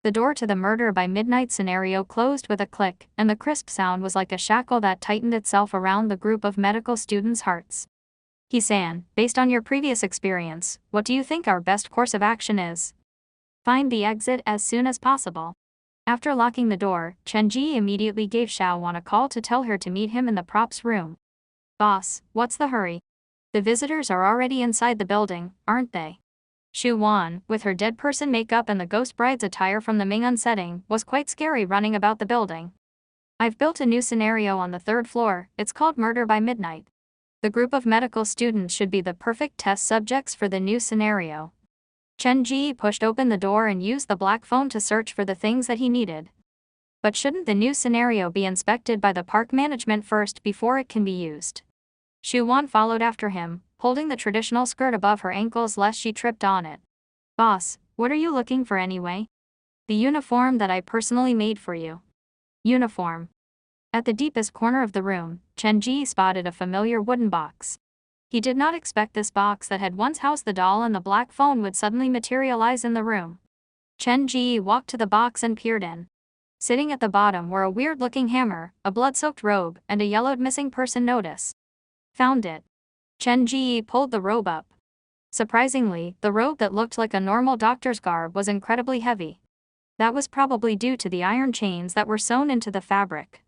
The door to the murder by midnight scenario closed with a click, and the crisp sound was like a shackle that tightened itself around the group of medical students' hearts. He-san, based on your previous experience, what do you think our best course of action is? Find the exit as soon as possible. After locking the door, Chen-ji immediately gave Xiao-wan a call to tell her to meet him in the props room. Boss, what's the hurry? The visitors are already inside the building, aren't they? Shu-wan, with her dead person makeup and the ghost bride's attire from the Ming'an setting, was quite scary running about the building. I've built a new scenario on the 3rd floor, it's called Murder by Midnight. The group of medical students should be the perfect test subjects for the new scenario. Chen-ji pushed open the door and used the black phone to search for the things that he needed. But shouldn't the new scenario be inspected by the park management first before it can be used? Shu-wan followed after him, holding the traditional skirt above her ankles lest she tripped on it. Boss, what are you looking for anyway? The uniform that I personally made for you. Uniform. At the deepest corner of the room, Chen-ji spotted a familiar wooden box. He did not expect this box that had once housed the doll and the black phone would suddenly materialize in the room. Chen-ji walked to the box and peered in. Sitting at the bottom were a weird-looking hammer, a blood-soaked robe, and a yellowed missing person notice. Found it. Chen-ji pulled the robe up. Surprisingly, the robe that looked like a normal doctor's garb was incredibly heavy. That was probably due to the iron chains that were sewn into the fabric.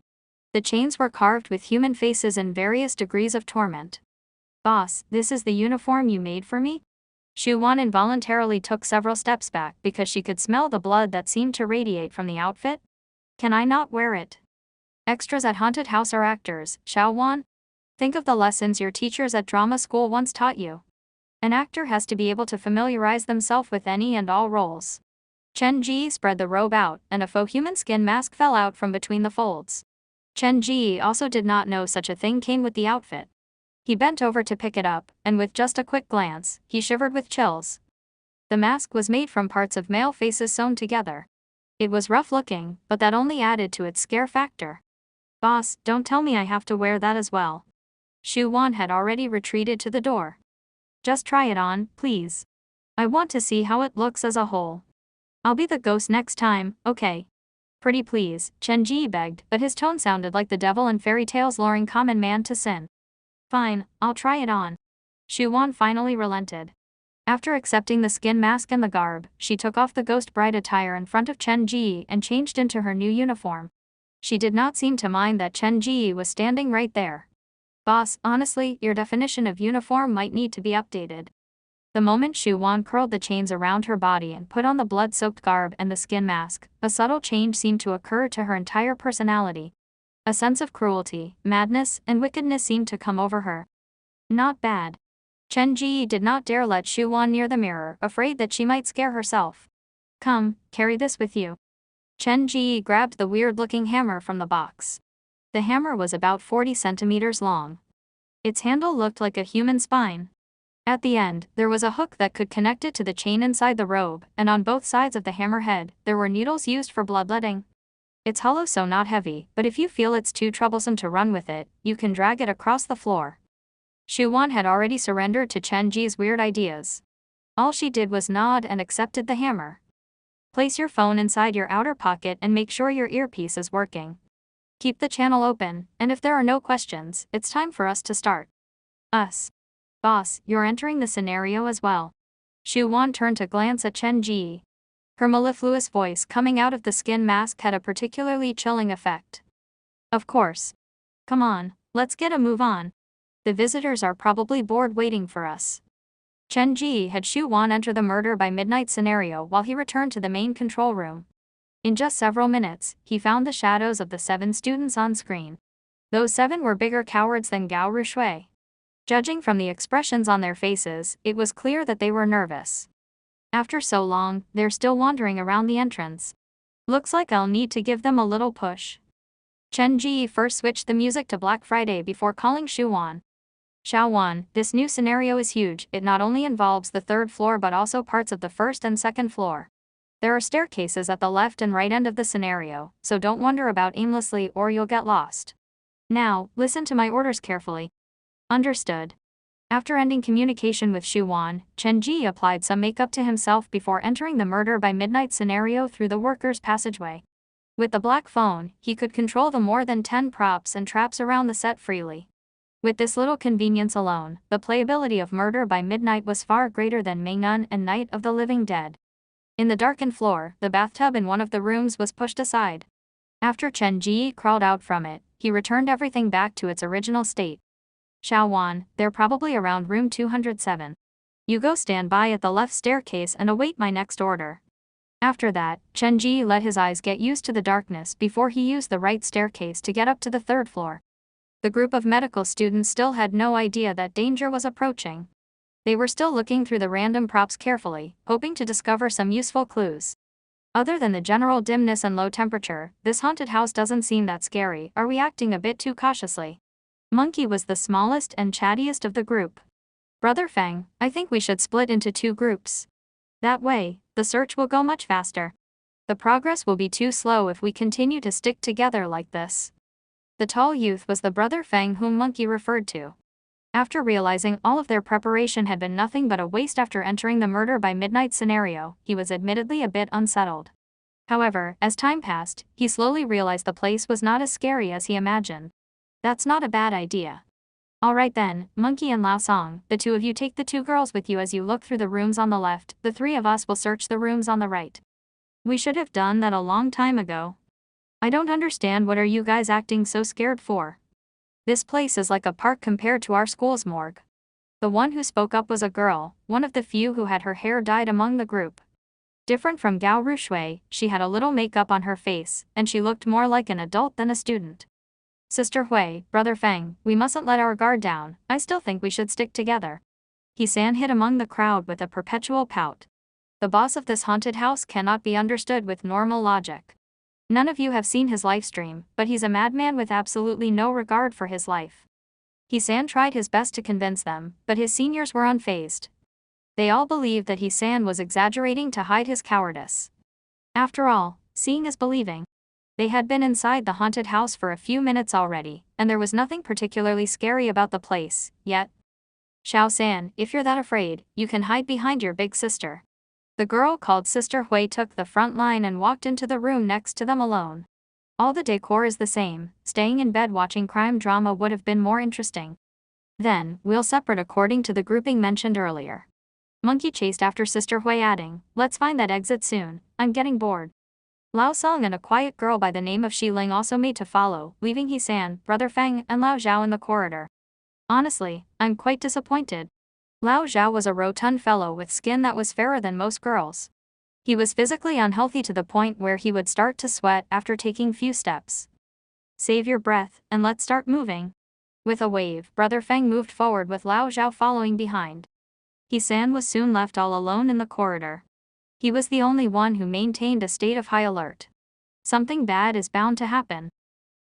The chains were carved with human faces in various degrees of torment. Boss, this is the uniform you made for me? Shu-wan involuntarily took several steps back because she could smell the blood that seemed to radiate from the outfit. Can I not wear it? Extras at haunted house are actors, Xiao-wan. Think of the lessons your teachers at drama school once taught you. An actor has to be able to familiarize themselves with any and all roles. Chen-ji spread the robe out, and a faux human skin mask fell out from between the folds. Chen-ji also did not know such a thing came with the outfit. He bent over to pick it up, and with just a quick glance, he shivered with chills. The mask was made from parts of male faces sewn together. It was rough looking, but that only added to its scare factor. Boss, don't tell me I have to wear that as well. Shu-wan had already retreated to the door. Just try it on, please. I want to see how it looks as a whole. I'll be the ghost next time, okay? Pretty please, Chen-ji begged, but his tone sounded like the devil in fairy tales luring common man to sin. Fine, I'll try it on. Shu-wan finally relented. After accepting the skin mask and the garb, she took off the ghost bride attire in front of Chen-ji and changed into her new uniform. She did not seem to mind that Chen-ji was standing right there. Boss, honestly, your definition of uniform might need to be updated. The moment Shu-wan curled the chains around her body and put on the blood-soaked garb and the skin mask, a subtle change seemed to occur to her entire personality. A sense of cruelty, madness, and wickedness seemed to come over her. Not bad. Chen-ji did not dare let Shu-wan near the mirror, afraid that she might scare herself. Come, carry this with you. Chen-ji grabbed the weird-looking hammer from the box. The hammer was about 40 centimeters long. Its handle looked like a human spine. At the end, there was a hook that could connect it to the chain inside the robe, and on both sides of the hammer head, there were needles used for bloodletting. It's hollow so not heavy, but if you feel it's too troublesome to run with it, you can drag it across the floor. Shu-wan had already surrendered to Chen-ji's weird ideas. All she did was nod and accepted the hammer. Place your phone inside your outer pocket and make sure your earpiece is working. Keep the channel open, and if there are no questions, it's time for us to start. Us. Boss, you're entering the scenario as well. Shu-wan turned to glance at Chen-ji. Her mellifluous voice coming out of the skin mask had a particularly chilling effect. Of course. Come on, let's get a move on. The visitors are probably bored waiting for us. Chen-ji had Shu-wan enter the murder by midnight scenario while he returned to the main control room. In just several minutes, he found the shadows of the 7 students on screen. Those 7 were bigger cowards than Gao Rushui. Judging from the expressions on their faces, it was clear that they were nervous. After so long, they're still wandering around the entrance. Looks like I'll need to give them a little push. Chen-ji first switched the music to Black Friday before calling Shu-wan. Xiao-wan, this new scenario is huge. It not only involves the 3rd floor but also parts of the 1st and 2nd floor. There are staircases at the left and right end of the scenario, so don't wander about aimlessly or you'll get lost. Now, listen to my orders carefully. Understood. After ending communication with Shu Wan, Chen Ji applied some makeup to himself before entering the murder by midnight scenario through the workers' passageway. With the black phone, he could control the more than 10 props and traps around the set freely. With this little convenience alone, the playability of Murder by Midnight was far greater than Mingnan and Night of the Living Dead. In the darkened floor, the bathtub in one of the rooms was pushed aside. After Chen Ji crawled out from it, he returned everything back to its original state. Xiao Wan, they're probably around room 207. You go stand by at the left staircase and await my next order. After that, Chen Ji let his eyes get used to the darkness before he used the right staircase to get up to the third floor. The group of medical students still had no idea that danger was approaching. They were still looking through the random props carefully, hoping to discover some useful clues. Other than the general dimness and low temperature, this haunted house doesn't seem that scary. Are we acting a bit too cautiously? Monkey was the smallest and chattiest of the group. Brother Feng, I think we should split into 2 groups. That way, the search will go much faster. The progress will be too slow if we continue to stick together like this. The tall youth was the Brother Feng whom Monkey referred to. After realizing all of their preparation had been nothing but a waste after entering the Murder by Midnight scenario, he was admittedly a bit unsettled. However, as time passed, he slowly realized the place was not as scary as he imagined. That's not a bad idea. Alright then, Monkey and Lao Song, the 2 of you take the 2 girls with you as you look through the rooms on the left, the 3 of us will search the rooms on the right. We should have done that a long time ago. I don't understand what are you guys acting so scared for. This place is like a park compared to our school's morgue. The one who spoke up was a girl, one of the few who had her hair dyed among the group. Different from Gao Rushui, she had a little makeup on her face, and she looked more like an adult than a student. Sister Hui, Brother Feng, we mustn't let our guard down. I still think we should stick together. He-san hid among the crowd with a perpetual pout. The boss of this haunted house cannot be understood with normal logic. None of you have seen his live stream, but he's a madman with absolutely no regard for his life. He-san tried his best to convince them, but his seniors were unfazed. They all believed that He-san was exaggerating to hide his cowardice. After all, seeing is believing. They had been inside the haunted house for a few minutes already, and there was nothing particularly scary about the place, yet. Xiao-san, if you're that afraid, you can hide behind your big sister. The girl called Sister Hui took the front line and walked into the room next to them alone. All the decor is the same, staying in bed watching crime drama would have been more interesting. Then, we'll separate according to the grouping mentioned earlier. Monkey chased after Sister Hui adding, let's find that exit soon, I'm getting bored. Lao Song and a quiet girl by the name of Shi Ling also made to follow, leaving He-san, Brother Feng, and Lao Zhao in the corridor. Honestly, I'm quite disappointed. Lao Zhao was a rotund fellow with skin that was fairer than most girls. He was physically unhealthy to the point where he would start to sweat after taking few steps. Save your breath, and let's start moving. With a wave, Brother Feng moved forward with Lao Zhao following behind. He-san was soon left all alone in the corridor. He was the only one who maintained a state of high alert. Something bad is bound to happen.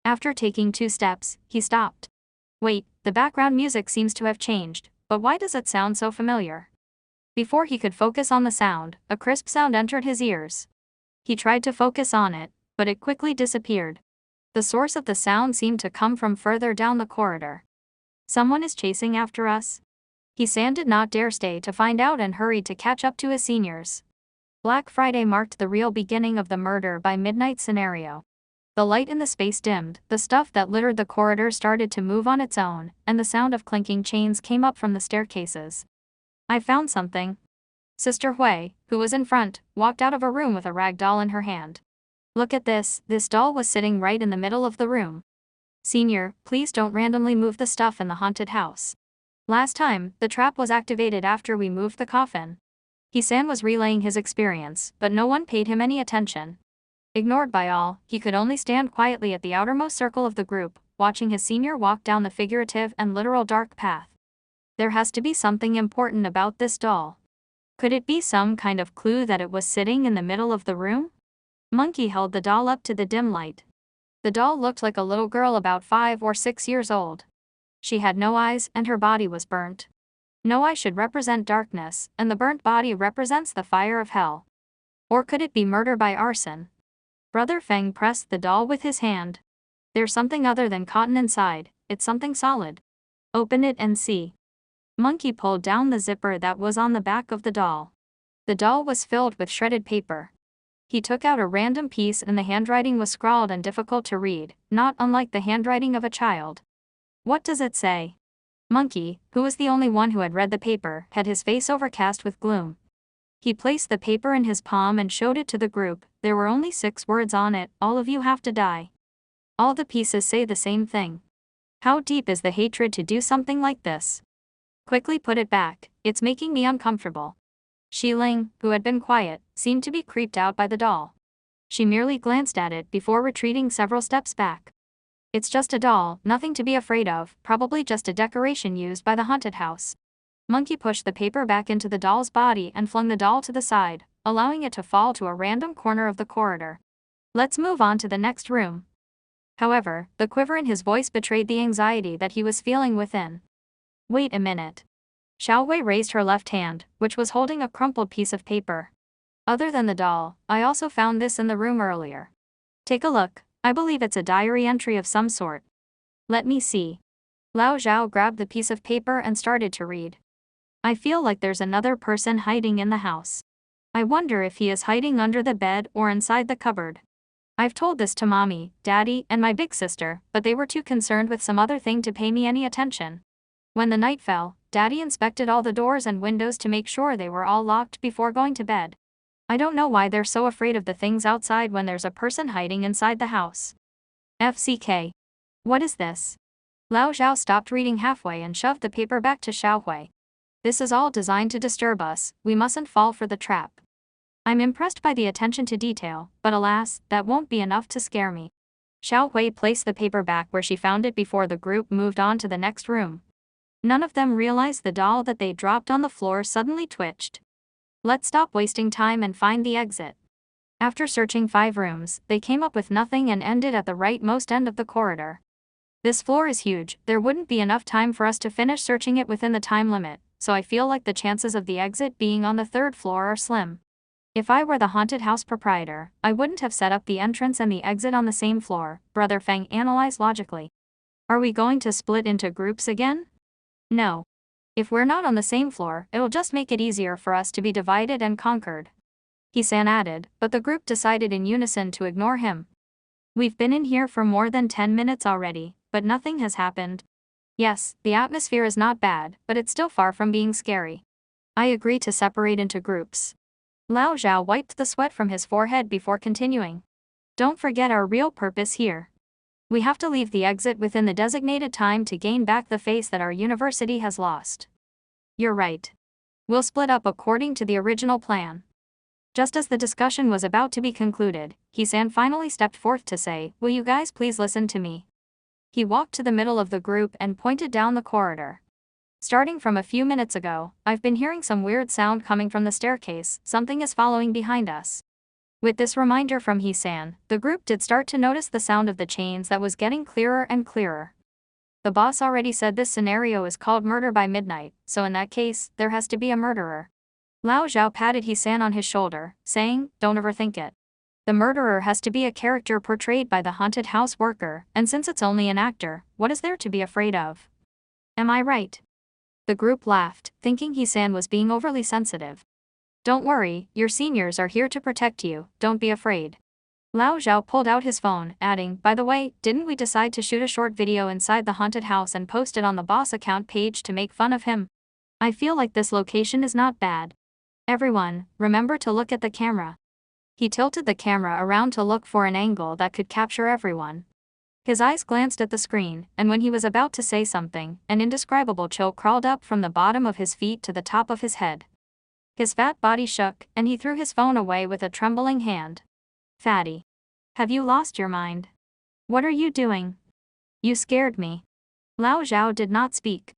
After taking 2 steps, he stopped. Wait, the background music seems to have changed. But why does it sound so familiar? Before he could focus on the sound, a crisp sound entered his ears. He tried to focus on it, but it quickly disappeared. The source of the sound seemed to come from further down the corridor. Someone is chasing after us? He-san did not dare stay to find out and hurried to catch up to his seniors. Black Friday marked the real beginning of the Murder by Midnight scenario. The light in the space dimmed, the stuff that littered the corridor started to move on its own, and the sound of clinking chains came up from the staircases. I found something. Sister Hui, who was in front, walked out of a room with a rag doll in her hand. Look at this doll was sitting right in the middle of the room. Senior, please don't randomly move the stuff in the haunted house. Last time, the trap was activated after we moved the coffin. He-san was relaying his experience, but no one paid him any attention. Ignored by all, he could only stand quietly at the outermost circle of the group, watching his senior walk down the figurative and literal dark path. There has to be something important about this doll. Could it be some kind of clue that it was sitting in the middle of the room? Monkey held the doll up to the dim light. The doll looked like a little girl about 5 or 6 years old. She had no eyes and her body was burnt. No eye should represent darkness, and the burnt body represents the fire of hell. Or could it be murder by arson? Brother Feng pressed the doll with his hand. There's something other than cotton inside, it's something solid. Open it and see. Monkey pulled down the zipper that was on the back of the doll. The doll was filled with shredded paper. He took out a random piece and the handwriting was scrawled and difficult to read, not unlike the handwriting of a child. What does it say? Monkey, who was the only one who had read the paper, had his face overcast with gloom. He placed the paper in his palm and showed it to the group. There were only 6 words on it: all of you have to die. All the pieces say the same thing. How deep is the hatred to do something like this? Quickly put it back, it's making me uncomfortable. Xiling, who had been quiet, seemed to be creeped out by the doll. She merely glanced at it before retreating several steps back. It's just a doll, nothing to be afraid of, probably just a decoration used by the haunted house. Monkey pushed the paper back into the doll's body and flung the doll to the side, allowing it to fall to a random corner of the corridor. Let's move on to the next room. However, the quiver in his voice betrayed the anxiety that he was feeling within. Wait a minute. Xiaowei raised her left hand, which was holding a crumpled piece of paper. Other than the doll, I also found this in the room earlier. Take a look, I believe it's a diary entry of some sort. Let me see. Lao Zhao grabbed the piece of paper and started to read. I feel like there's another person hiding in the house. I wonder if he is hiding under the bed or inside the cupboard. I've told this to Mommy, Daddy, and my big sister, but they were too concerned with some other thing to pay me any attention. When the night fell, Daddy inspected all the doors and windows to make sure they were all locked before going to bed. I don't know why they're so afraid of the things outside when there's a person hiding inside the house. FCK. What is this? Lao Zhao stopped reading halfway and shoved the paper back to Xiaohui. This is all designed to disturb us, we mustn't fall for the trap. I'm impressed by the attention to detail, but alas, that won't be enough to scare me. Xiaohui placed the paper back where she found it before the group moved on to the next room. None of them realized the doll that they dropped on the floor suddenly twitched. Let's stop wasting time and find the exit. After searching 5 rooms, they came up with nothing and ended at the rightmost end of the corridor. This floor is huge, there wouldn't be enough time for us to finish searching it within the time limit, so I feel like the chances of the exit being on the 3rd floor are slim. If I were the haunted house proprietor, I wouldn't have set up the entrance and the exit on the same floor, Brother Feng analyzed logically. Are we going to split into groups again? No. If we're not on the same floor, it'll just make it easier for us to be divided and conquered. He-san added, but the group decided in unison to ignore him. We've been in here for more than 10 minutes already, but nothing has happened. Yes, the atmosphere is not bad, but it's still far from being scary. I agree to separate into groups. Lao Zhao wiped the sweat from his forehead before continuing. Don't forget our real purpose here. We have to leave the exit within the designated time to gain back the face that our university has lost. You're right. We'll split up according to the original plan. Just as the discussion was about to be concluded, He-san finally stepped forth to say, will you guys please listen to me? He walked to the middle of the group and pointed down the corridor. Starting from a few minutes ago, I've been hearing some weird sound coming from the staircase, something is following behind us. With this reminder from He-san, the group did start to notice the sound of the chains that was getting clearer and clearer. The boss already said this scenario is called Murder by Midnight, so in that case, there has to be a murderer. Lao Zhao patted He-san on his shoulder, saying, don't overthink it. The murderer has to be a character portrayed by the haunted house worker, and since it's only an actor, what is there to be afraid of? Am I right? The group laughed, thinking He-san was being overly sensitive. Don't worry, your seniors are here to protect you, don't be afraid. Lao Zhao pulled out his phone, adding, by the way, didn't we decide to shoot a short video inside the haunted house and post it on the boss account page to make fun of him? I feel like this location is not bad. Everyone, remember to look at the camera. He tilted the camera around to look for an angle that could capture everyone. His eyes glanced at the screen, and when he was about to say something, an indescribable chill crawled up from the bottom of his feet to the top of his head. His fat body shook, and he threw his phone away with a trembling hand. Fatty. Have you lost your mind? What are you doing? You scared me. Lao Zhao did not speak.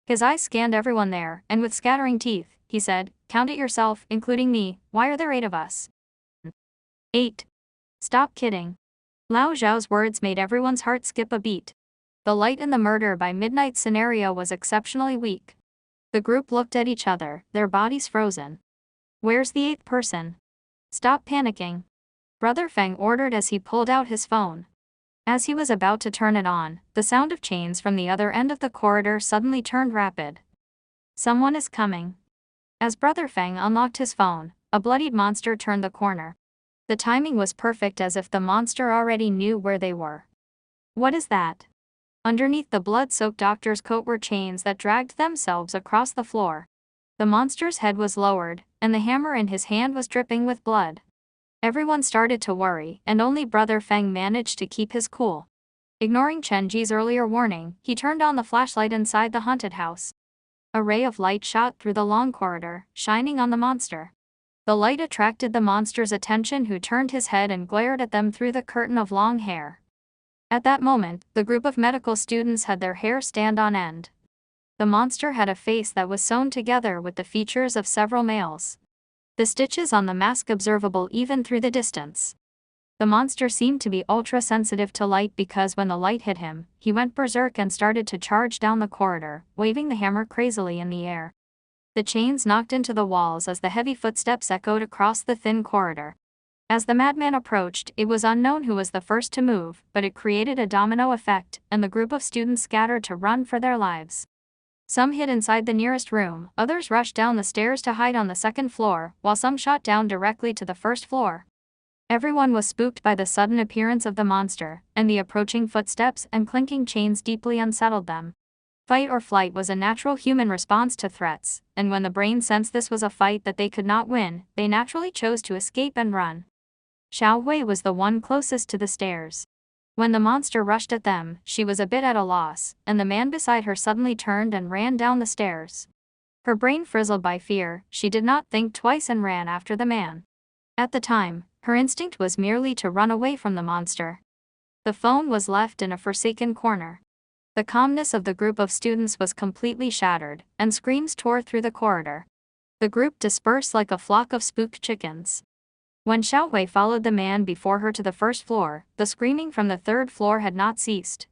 His eyes scanned everyone there, and with scattering teeth, he said, count it yourself, including me, why are there 8 of us? 8. Stop kidding. Lao Zhao's words made everyone's heart skip a beat. The light in the Murder by Midnight scenario was exceptionally weak. The group looked at each other, their bodies frozen. Where's the 8th person? Stop panicking. Brother Feng ordered as he pulled out his phone. As he was about to turn it on, the sound of chains from the other end of the corridor suddenly turned rapid. Someone is coming. As Brother Feng unlocked his phone, a bloodied monster turned the corner. The timing was perfect, as if the monster already knew where they were. What is that? Underneath the blood-soaked doctor's coat were chains that dragged themselves across the floor. The monster's head was lowered, and the hammer in his hand was dripping with blood. Everyone started to worry, and only Brother Feng managed to keep his cool. Ignoring Chen Ji's earlier warning, he turned on the flashlight inside the haunted house. A ray of light shot through the long corridor, shining on the monster. The light attracted the monster's attention, who turned his head and glared at them through the curtain of long hair. At that moment, the group of medical students had their hair stand on end. The monster had a face that was sewn together with the features of several males. The stitches on the mask observable even through the distance. The monster seemed to be ultra-sensitive to light, because when the light hit him, he went berserk and started to charge down the corridor, waving the hammer crazily in the air. The chains knocked into the walls as the heavy footsteps echoed across the thin corridor. As the madman approached, it was unknown who was the first to move, but it created a domino effect, and the group of students scattered to run for their lives. Some hid inside the nearest room, others rushed down the stairs to hide on the second floor, while some shot down directly to the first floor. Everyone was spooked by the sudden appearance of the monster, and the approaching footsteps and clinking chains deeply unsettled them. Fight or flight was a natural human response to threats, and when the brain sensed this was a fight that they could not win, they naturally chose to escape and run. Xiao Wei was the one closest to the stairs. When the monster rushed at them, she was a bit at a loss, and the man beside her suddenly turned and ran down the stairs. Her brain frizzled by fear, she did not think twice and ran after the man. At the time, her instinct was merely to run away from the monster. The phone was left in a forsaken corner. The calmness of the group of students was completely shattered, and screams tore through the corridor. The group dispersed like a flock of spooked chickens. When Xiao Wei followed the man before her to the first floor, the screaming from the third floor had not ceased.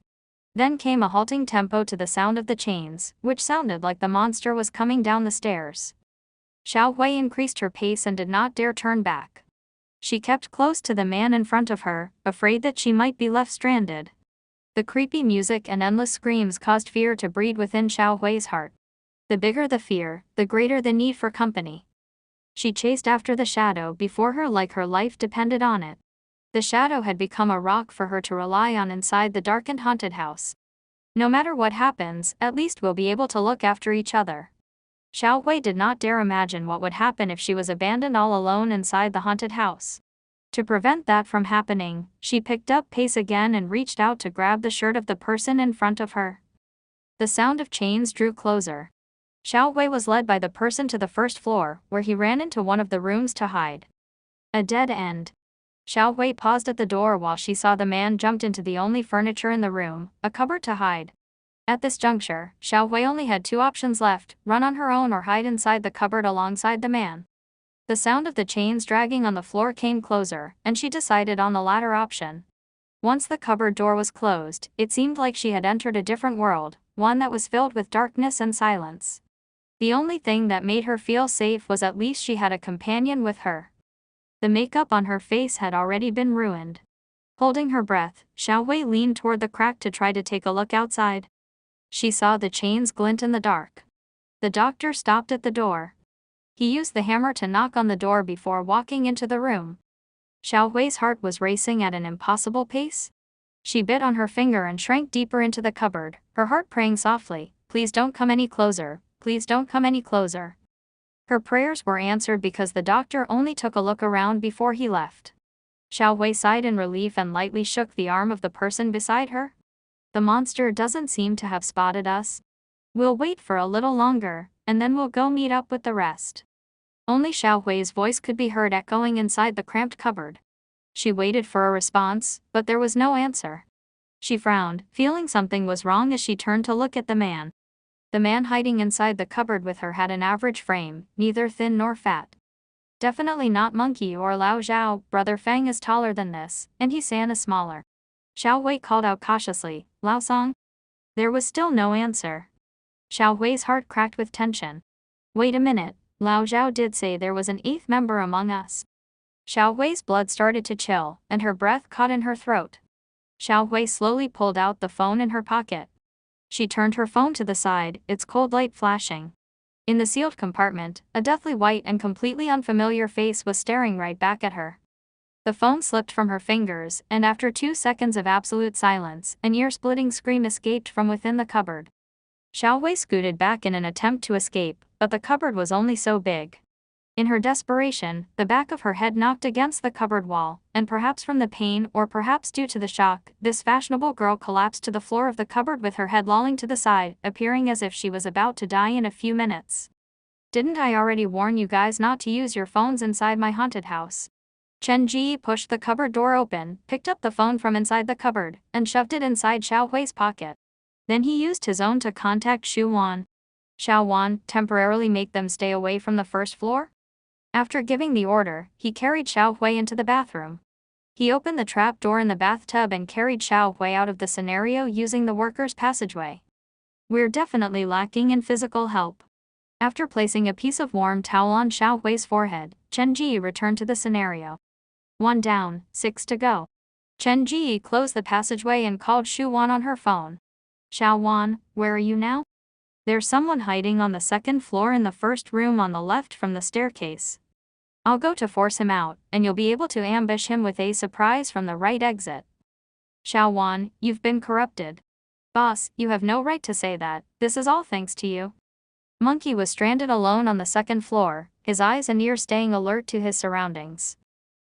Then came a halting tempo to the sound of the chains, which sounded like the monster was coming down the stairs. Xiao Wei increased her pace and did not dare turn back. She kept close to the man in front of her, afraid that she might be left stranded. The creepy music and endless screams caused fear to breed within Xiao Hui's heart. The bigger the fear, the greater the need for company. She chased after the shadow before her like her life depended on it. The shadow had become a rock for her to rely on inside the darkened haunted house. No matter what happens, at least we'll be able to look after each other. Xiao Hui did not dare imagine what would happen if she was abandoned all alone inside the haunted house. To prevent that from happening, she picked up pace again and reached out to grab the shirt of the person in front of her. The sound of chains drew closer. Xiao Hui was led by the person to the first floor, where he ran into one of the rooms to hide. A dead end. Xiao Hui paused at the door while she saw the man jumped into the only furniture in the room, a cupboard to hide. At this juncture, Xiao Hui only had two options left: run on her own or hide inside the cupboard alongside the man. The sound of the chains dragging on the floor came closer, and she decided on the latter option. Once the cupboard door was closed, it seemed like she had entered a different world, one that was filled with darkness and silence. The only thing that made her feel safe was at least she had a companion with her. The makeup on her face had already been ruined. Holding her breath, Xiao Hui leaned toward the crack to try to take a look outside. She saw the chains glint in the dark. The doctor stopped at the door. He used the hammer to knock on the door before walking into the room. Xiao Hui's heart was racing at an impossible pace. She bit on her finger and shrank deeper into the cupboard, her heart praying softly, "Please don't come any closer, please don't come any closer." Her prayers were answered because the doctor only took a look around before he left. Xiao Hui sighed in relief and lightly shook the arm of the person beside her. "The monster doesn't seem to have spotted us. We'll wait for a little longer, and then we'll go meet up with the rest." Only Xiao Hui's voice could be heard echoing inside the cramped cupboard. She waited for a response, but there was no answer. She frowned, feeling something was wrong as she turned to look at the man. The man hiding inside the cupboard with her had an average frame, neither thin nor fat. Definitely not Monkey or Lao Zhao. Brother Feng is taller than this, and he San is smaller. Xiao Hui called out cautiously, "Lao Song?" There was still no answer. Xiao Hui's heart cracked with tension. Wait a minute, Lao Zhao did say there was an eighth member among us. Xiao Hui's blood started to chill, and her breath caught in her throat. Xiao Hui slowly pulled out the phone in her pocket. She turned her phone to the side, its cold light flashing. In the sealed compartment, a deathly white and completely unfamiliar face was staring right back at her. The phone slipped from her fingers, and after 2 seconds of absolute silence, an ear-splitting scream escaped from within the cupboard. Xiao Wei scooted back in an attempt to escape, but the cupboard was only so big. In her desperation, the back of her head knocked against the cupboard wall, and perhaps from the pain or perhaps due to the shock, this fashionable girl collapsed to the floor of the cupboard with her head lolling to the side, appearing as if she was about to die in a few minutes. "Didn't I already warn you guys not to use your phones inside my haunted house?" Chen Ji pushed the cupboard door open, picked up the phone from inside the cupboard, and shoved it inside Xiao Hui's pocket. Then he used his own to contact Xu Wan. "Xiao Wan, temporarily make them stay away from the first floor?" After giving the order, he carried Xiao Hui into the bathroom. He opened the trap door in the bathtub and carried Xiao Hui out of the scenario using the workers' passageway. "We're definitely lacking in physical help." After placing a piece of warm towel on Xiao Hui's forehead, Chen Ji returned to the scenario. 1 down, 6 to go. Chen Ji closed the passageway and called Xu Wan on her phone. "Xiao Wan, where are you now?" "There's someone hiding on the second floor in the first room on the left from the staircase. I'll go to force him out, and you'll be able to ambush him with a surprise from the right exit." "Xiao Wan, you've been corrupted." "Boss, you have no right to say that, this is all thanks to you." Monkey was stranded alone on the second floor, his eyes and ears staying alert to his surroundings.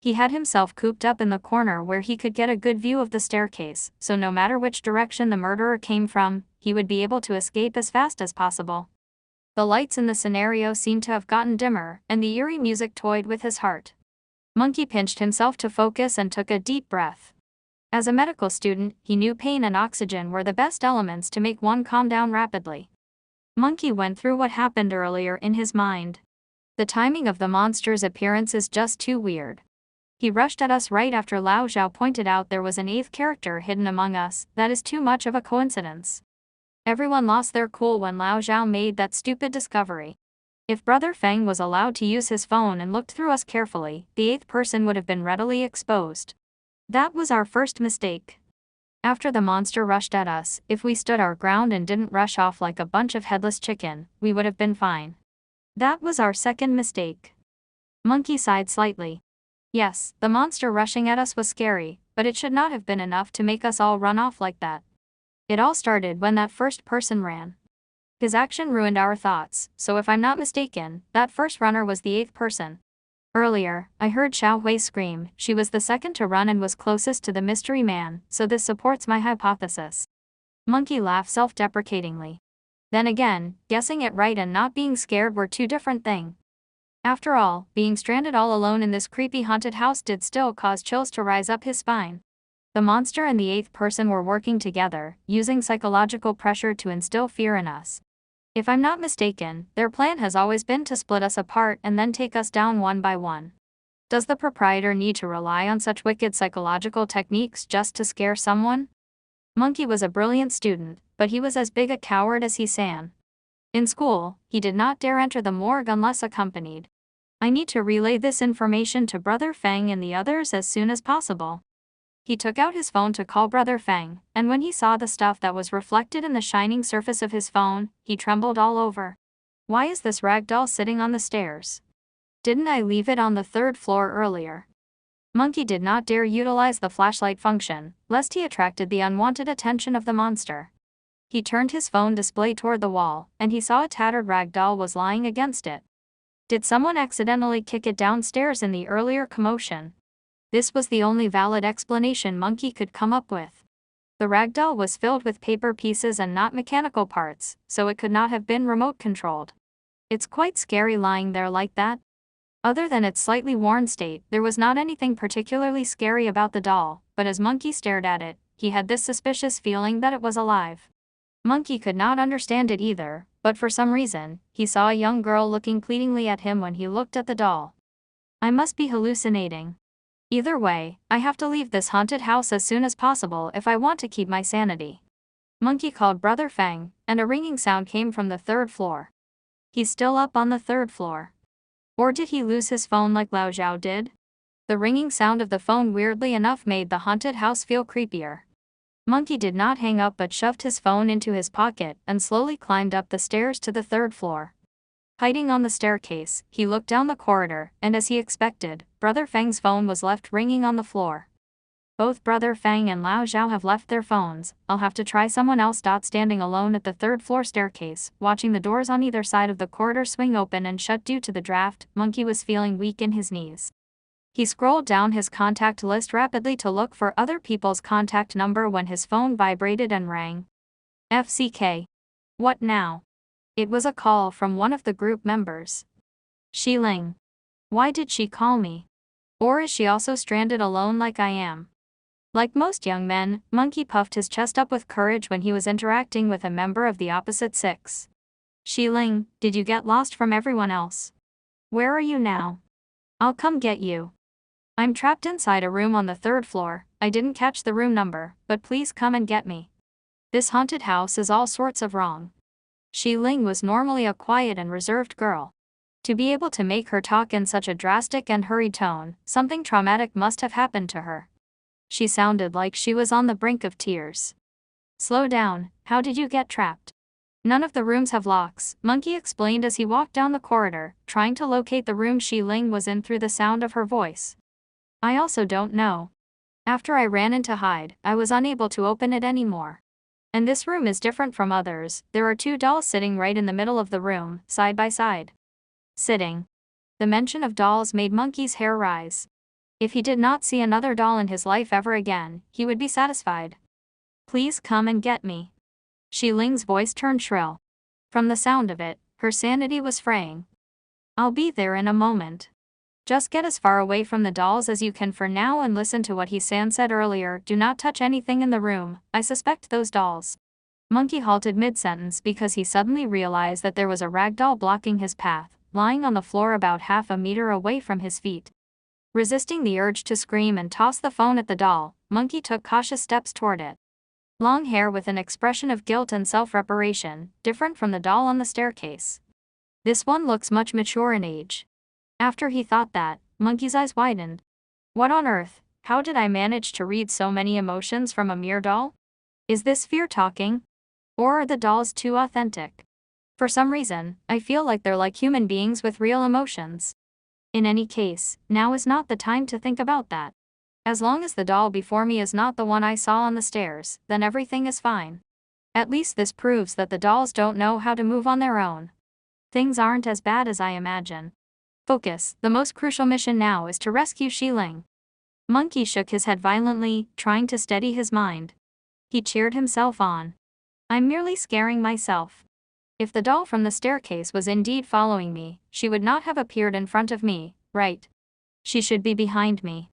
He had himself cooped up in the corner where he could get a good view of the staircase, so no matter which direction the murderer came from, he would be able to escape as fast as possible. The lights in the scenario seemed to have gotten dimmer, and the eerie music toyed with his heart. Monkey pinched himself to focus and took a deep breath. As a medical student, he knew pain and oxygen were the best elements to make one calm down rapidly. Monkey went through what happened earlier in his mind. The timing of the monster's appearance is just too weird. He rushed at us right after Lao Zhao pointed out there was an 8th character hidden among us. That is too much of a coincidence. Everyone lost their cool when Lao Zhao made that stupid discovery. If Brother Feng was allowed to use his phone and looked through us carefully, the 8th person would have been readily exposed. That was our first mistake. After the monster rushed at us, if we stood our ground and didn't rush off like a bunch of headless chicken, we would have been fine. That was our second mistake. Monkey sighed slightly. Yes, the monster rushing at us was scary, but it should not have been enough to make us all run off like that. It all started when that first person ran. His action ruined our thoughts, so if I'm not mistaken, that first runner was the 8th person. Earlier, I heard Xiao Hui scream. She was the second to run and was closest to the mystery man, so this supports my hypothesis. Monkey laughed self-deprecatingly. Then again, guessing it right and not being scared were two different things. After all, being stranded all alone in this creepy haunted house did still cause chills to rise up his spine. The monster and the 8th person were working together, using psychological pressure to instill fear in us. If I'm not mistaken, their plan has always been to split us apart and then take us down one by one. Does the proprietor need to rely on such wicked psychological techniques just to scare someone? Monkey was a brilliant student, but he was as big a coward as he sang. In school, he did not dare enter the morgue unless accompanied. I need to relay this information to Brother Feng and the others as soon as possible. He took out his phone to call Brother Feng, and when he saw the stuff that was reflected in the shining surface of his phone, he trembled all over. Why is this rag doll sitting on the stairs? Didn't I leave it on the 3rd floor earlier? Monkey did not dare utilize the flashlight function, lest he attracted the unwanted attention of the monster. He turned his phone display toward the wall, and he saw a tattered rag doll was lying against it. Did someone accidentally kick it downstairs in the earlier commotion? This was the only valid explanation Monkey could come up with. The ragdoll was filled with paper pieces and not mechanical parts, so it could not have been remote controlled. It's quite scary lying there like that. Other than its slightly worn state, there was not anything particularly scary about the doll, but as Monkey stared at it, he had this suspicious feeling that it was alive. Monkey could not understand it either, but for some reason, he saw a young girl looking pleadingly at him when he looked at the doll. I must be hallucinating. Either way, I have to leave this haunted house as soon as possible if I want to keep my sanity. Monkey called Brother Feng, and a ringing sound came from the 3rd floor. He's still up on the 3rd floor. Or did he lose his phone like Lao Zhao did? The ringing sound of the phone weirdly enough made the haunted house feel creepier. Monkey did not hang up but shoved his phone into his pocket and slowly climbed up the stairs to the 3rd floor. Hiding on the staircase, he looked down the corridor, and as he expected, Brother Fang's phone was left ringing on the floor. Both Brother Fang and Lao Zhao have left their phones. I'll have to try someone else. Standing alone at the third-floor staircase, watching the doors on either side of the corridor swing open and shut due to the draft, Monkey was feeling weak in his knees. He scrolled down his contact list rapidly to look for other people's contact number when his phone vibrated and rang. FCK. What now? It was a call from one of the group members. Shi Ling. Why did she call me? Or is she also stranded alone like I am? Like most young men, Monkey puffed his chest up with courage when he was interacting with a member of the opposite sex. Shi Ling, did you get lost from everyone else? Where are you now? I'll come get you. I'm trapped inside a room on the 3rd floor. I didn't catch the room number, but please come and get me. This haunted house is all sorts of wrong. Shi Ling was normally a quiet and reserved girl. To be able to make her talk in such a drastic and hurried tone, something traumatic must have happened to her. She sounded like she was on the brink of tears. Slow down, how did you get trapped? None of the rooms have locks, Monkey explained as he walked down the corridor, trying to locate the room Shi Ling was in through the sound of her voice. I also don't know. After I ran in to hide, I was unable to open it anymore. And this room is different from others. There are 2 dolls sitting right in the middle of the room, side by side. Sitting. The mention of dolls made Monkey's hair rise. If he did not see another doll in his life ever again, he would be satisfied. Please come and get me. Shi Ling's voice turned shrill. From the sound of it, her sanity was fraying. I'll be there in a moment. Just get as far away from the dolls as you can for now and listen to what He-san said earlier. Do not touch anything in the room, I suspect those dolls. Monkey halted mid-sentence because he suddenly realized that there was a ragdoll blocking his path, lying on the floor about half a meter away from his feet. Resisting the urge to scream and toss the phone at the doll, Monkey took cautious steps toward it. Long hair with an expression of guilt and self-reparation, different from the doll on the staircase. This one looks much mature in age. After he thought that, Monkey's eyes widened. What on earth? How did I manage to read so many emotions from a mere doll? Is this fear talking? Or are the dolls too authentic? For some reason, I feel like they're like human beings with real emotions. In any case, now is not the time to think about that. As long as the doll before me is not the one I saw on the stairs, then everything is fine. At least this proves that the dolls don't know how to move on their own. Things aren't as bad as I imagine. Focus, the most crucial mission now is to rescue Shi Ling. Monkey shook his head violently, trying to steady his mind. He cheered himself on. I'm merely scaring myself. If the doll from the staircase was indeed following me, she would not have appeared in front of me, right? She should be behind me.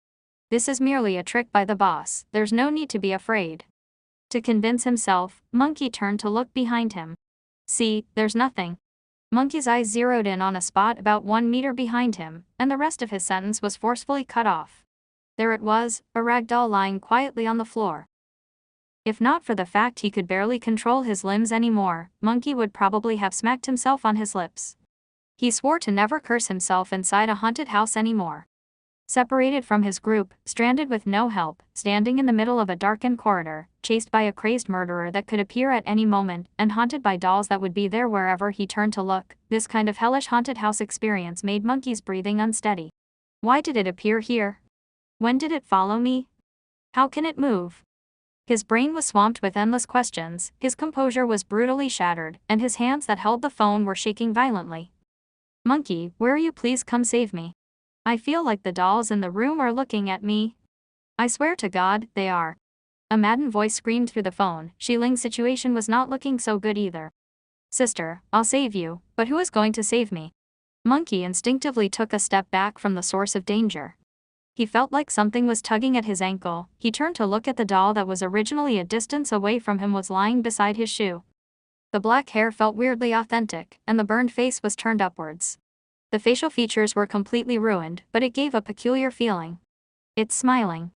This is merely a trick by the boss, there's no need to be afraid. To convince himself, Monkey turned to look behind him. See, there's nothing. Monkey's eyes zeroed in on a spot about 1 meter behind him, and the rest of his sentence was forcefully cut off. There it was, a ragdoll lying quietly on the floor. If not for the fact he could barely control his limbs anymore, Monkey would probably have smacked himself on his lips. He swore to never curse himself inside a haunted house anymore. Separated from his group, stranded with no help, standing in the middle of a darkened corridor, chased by a crazed murderer that could appear at any moment, and haunted by dolls that would be there wherever he turned to look, this kind of hellish haunted house experience made Monkey's breathing unsteady. Why did it appear here? When did it follow me? How can it move? His brain was swamped with endless questions, his composure was brutally shattered, and his hands that held the phone were shaking violently. Monkey, where are you? Please come save me. I feel like the dolls in the room are looking at me. I swear to God, they are. A maddened voice screamed through the phone. Shi Ling's situation was not looking so good either. Sister, I'll save you, but who is going to save me? Monkey instinctively took a step back from the source of danger. He felt like something was tugging at his ankle. He turned to look at the doll that was originally a distance away from him was lying beside his shoe. The black hair felt weirdly authentic, and the burned face was turned upwards. The facial features were completely ruined, but it gave a peculiar feeling. It's smiling.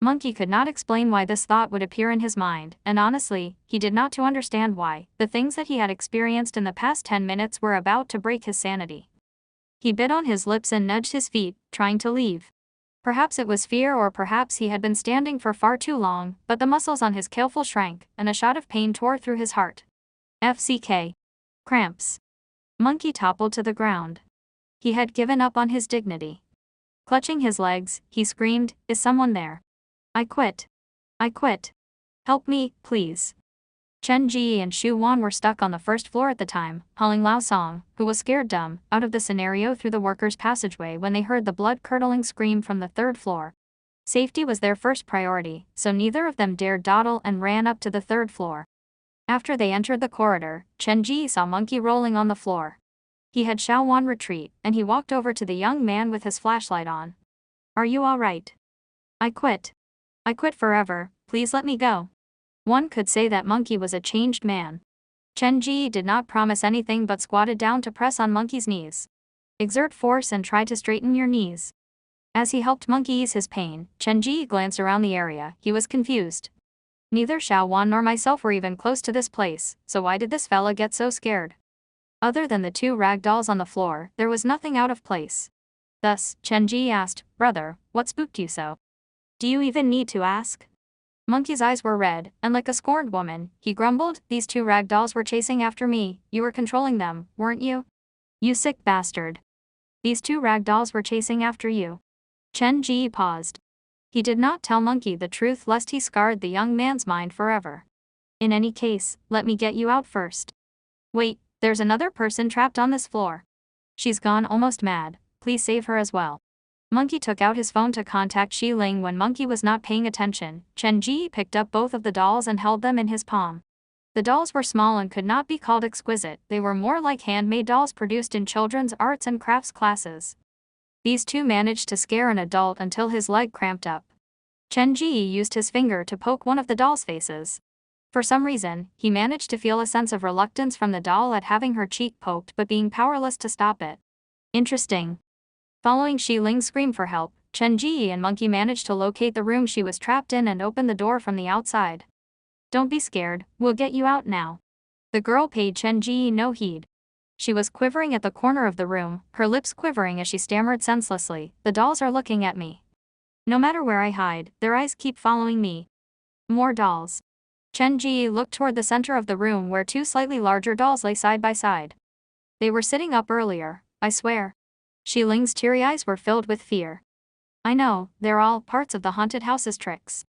Monkey could not explain why this thought would appear in his mind, and honestly, he did not to understand why. The things that he had experienced in the past 10 minutes were about to break his sanity. He bit on his lips and nudged his feet, trying to leave. Perhaps it was fear, or perhaps he had been standing for far too long, but the muscles on his calf shrank, and a shot of pain tore through his heart. FCK. Cramps. Monkey toppled to the ground. He had given up on his dignity. Clutching his legs, he screamed, "Is someone there? I quit. I quit. Help me, please." Chen Ji and Shu Wan were stuck on the first floor at the time, hauling Lao Song, who was scared dumb, out of the scenario through the workers' passageway when they heard the blood-curdling scream from the third floor. Safety was their first priority, so neither of them dared dawdle and ran up to the third floor. After they entered the corridor, Chen Ji saw Monkey rolling on the floor. He had Xiao Wan retreat, and he walked over to the young man with his flashlight on. "Are you all right?" "I quit. I quit forever, please let me go." One could say that Monkey was a changed man. Chen Ji did not promise anything but squatted down to press on Monkey's knees. "Exert force and try to straighten your knees." As he helped Monkey ease his pain, Chen Ji glanced around the area. He was confused. Neither Xiao Wan nor myself were even close to this place, so why did this fella get so scared? Other than the two rag dolls on the floor, there was nothing out of place. Thus, Chen Ji asked, "Brother, what spooked you so?" "Do you even need to ask?" Monkey's eyes were red, and like a scorned woman, he grumbled, "These two rag dolls were chasing after me. You were controlling them, weren't you? You sick bastard. These two rag dolls were chasing after you." Chen Ji paused. He did not tell Monkey the truth lest he scarred the young man's mind forever. "In any case, let me get you out first." "Wait, there's another person trapped on this floor. She's gone almost mad, please save her as well." Monkey took out his phone to contact Shi Ling when Monkey was not paying attention. Chen Ji picked up both of the dolls and held them in his palm. The dolls were small and could not be called exquisite, they were more like handmade dolls produced in children's arts and crafts classes. These two managed to scare an adult until his leg cramped up. Chen Ji used his finger to poke one of the doll's faces. For some reason, he managed to feel a sense of reluctance from the doll at having her cheek poked but being powerless to stop it. Interesting. Following Shi Ling's scream for help, Chen Ji and Monkey managed to locate the room she was trapped in and open the door from the outside. "Don't be scared, we'll get you out now." The girl paid Chen Ji no heed. She was quivering at the corner of the room, her lips quivering as she stammered senselessly, "The dolls are looking at me. No matter where I hide, their eyes keep following me." More dolls. Chen Ji looked toward the center of the room where two slightly larger dolls lay side by side. "They were sitting up earlier, I swear." Shi Ling's teary eyes were filled with fear. "I know, they're all parts of the haunted house's tricks."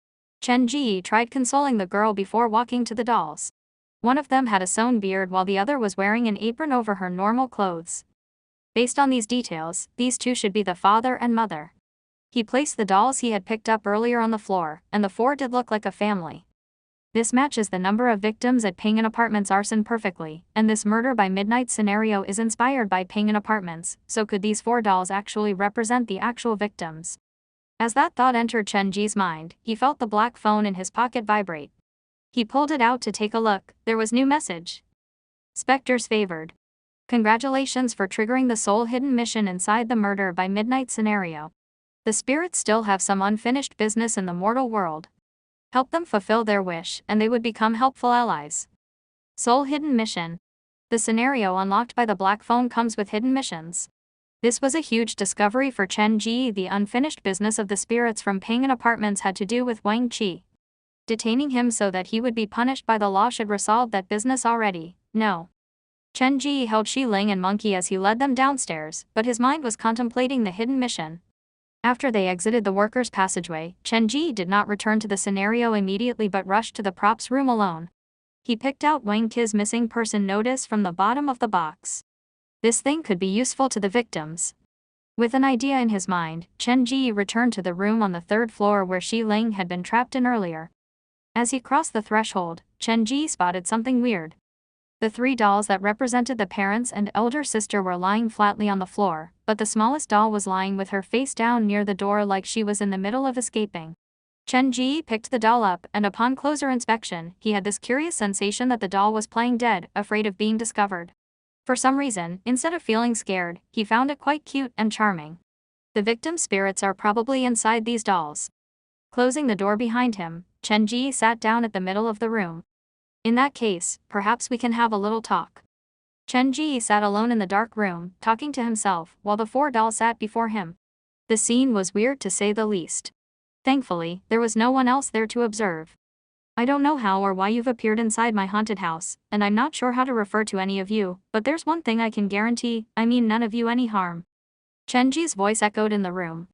Chen Ji tried consoling the girl before walking to the dolls. One of them had a sewn beard while the other was wearing an apron over her normal clothes. Based on these details, these two should be the father and mother. He placed the dolls he had picked up earlier on the floor, and the four did look like a family. This matches the number of victims at Ping'an Apartments arson perfectly, and this murder by midnight scenario is inspired by Ping'an Apartments, so could these four dolls actually represent the actual victims? As that thought entered Chen Ji's mind, he felt the black phone in his pocket vibrate. He pulled it out to take a look. There was new message. "Spectres favored. Congratulations for triggering the soul hidden mission inside the murder by midnight scenario. The spirits still have some unfinished business in the mortal world. Help them fulfill their wish, and they would become helpful allies." Soul hidden mission. The scenario unlocked by the black phone comes with hidden missions. This was a huge discovery for Chen Ji. The unfinished business of the spirits from Ping'an Apartments had to do with Wang Qi. Detaining him so that he would be punished by the law should resolve that business already. No. Chen Ji held Shi Ling and Monkey as he led them downstairs, but his mind was contemplating the hidden mission. After they exited the workers' passageway, Chen Ji did not return to the scenario immediately but rushed to the props room alone. He picked out Wang Qi's missing person notice from the bottom of the box. This thing could be useful to the victims. With an idea in his mind, Chen Ji returned to the room on the third floor where Shi Ling had been trapped in earlier. As he crossed the threshold, Chen Ji spotted something weird. The three dolls that represented the parents and elder sister were lying flatly on the floor, but the smallest doll was lying with her face down near the door like she was in the middle of escaping. Chen Ji picked the doll up, and upon closer inspection, he had this curious sensation that the doll was playing dead, afraid of being discovered. For some reason, instead of feeling scared, he found it quite cute and charming. The victim's spirits are probably inside these dolls. Closing the door behind him, Chen Ji sat down at the middle of the room. "In that case, perhaps we can have a little talk." Chen Ji sat alone in the dark room, talking to himself, while the four dolls sat before him. The scene was weird to say the least. Thankfully, there was no one else there to observe. I don't know how or why you've appeared inside my haunted house, and I'm not sure how to refer to any of you, but there's one thing I can guarantee, I mean none of you any harm. Chenji's voice echoed in the room.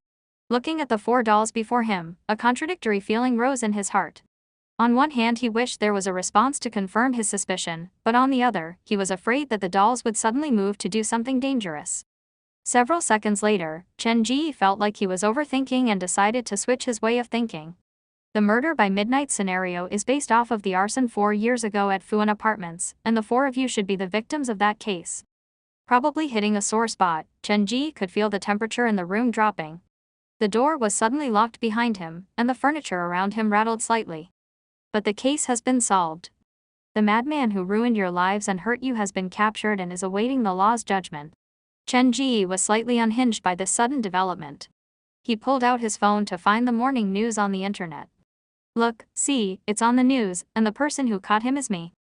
Looking at the 4 dolls before him, a contradictory feeling rose in his heart. On one hand he wished there was a response to confirm his suspicion, but on the other, he was afraid that the dolls would suddenly move to do something dangerous. Several seconds later, Chenji felt like he was overthinking and decided to switch his way of thinking. The murder by midnight scenario is based off of the arson 4 years ago at Fuan Apartments, and the 4 of you should be the victims of that case. Probably hitting a sore spot, Chenji could feel the temperature in the room dropping. The door was suddenly locked behind him, and the furniture around him rattled slightly. But the case has been solved. The madman who ruined your lives and hurt you has been captured and is awaiting the law's judgment. Chenji was slightly unhinged by this sudden development. He pulled out his phone to find the morning news on the internet. Look, see, it's on the news, and the person who caught him is me.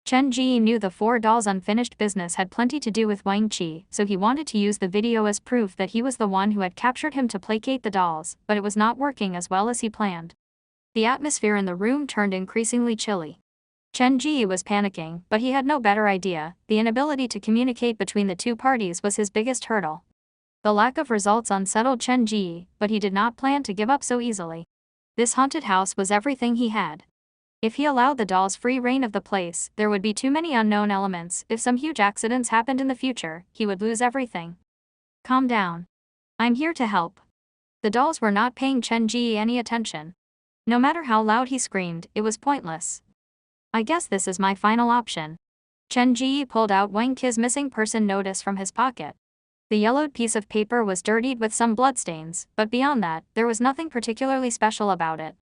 Chenji knew the 4 dolls' unfinished business had plenty to do with Wang Qi, so he wanted to use the video as proof that he was the one who had captured him to placate the dolls, but it was not working as well as he planned. The atmosphere in the room turned increasingly chilly. Chenji was panicking, but he had no better idea. The inability to communicate between the two parties was his biggest hurdle. The lack of results unsettled Chenji, but he did not plan to give up so easily. This haunted house was everything he had. If he allowed the dolls free reign of the place, there would be too many unknown elements. If some huge accidents happened in the future, he would lose everything. Calm down. I'm here to help. The dolls were not paying Chenji any attention. No matter how loud he screamed, it was pointless. I guess this is my final option. Chenji pulled out Wang Qi's missing person notice from his pocket. The yellowed piece of paper was dirtied with some bloodstains, but beyond that, there was nothing particularly special about it.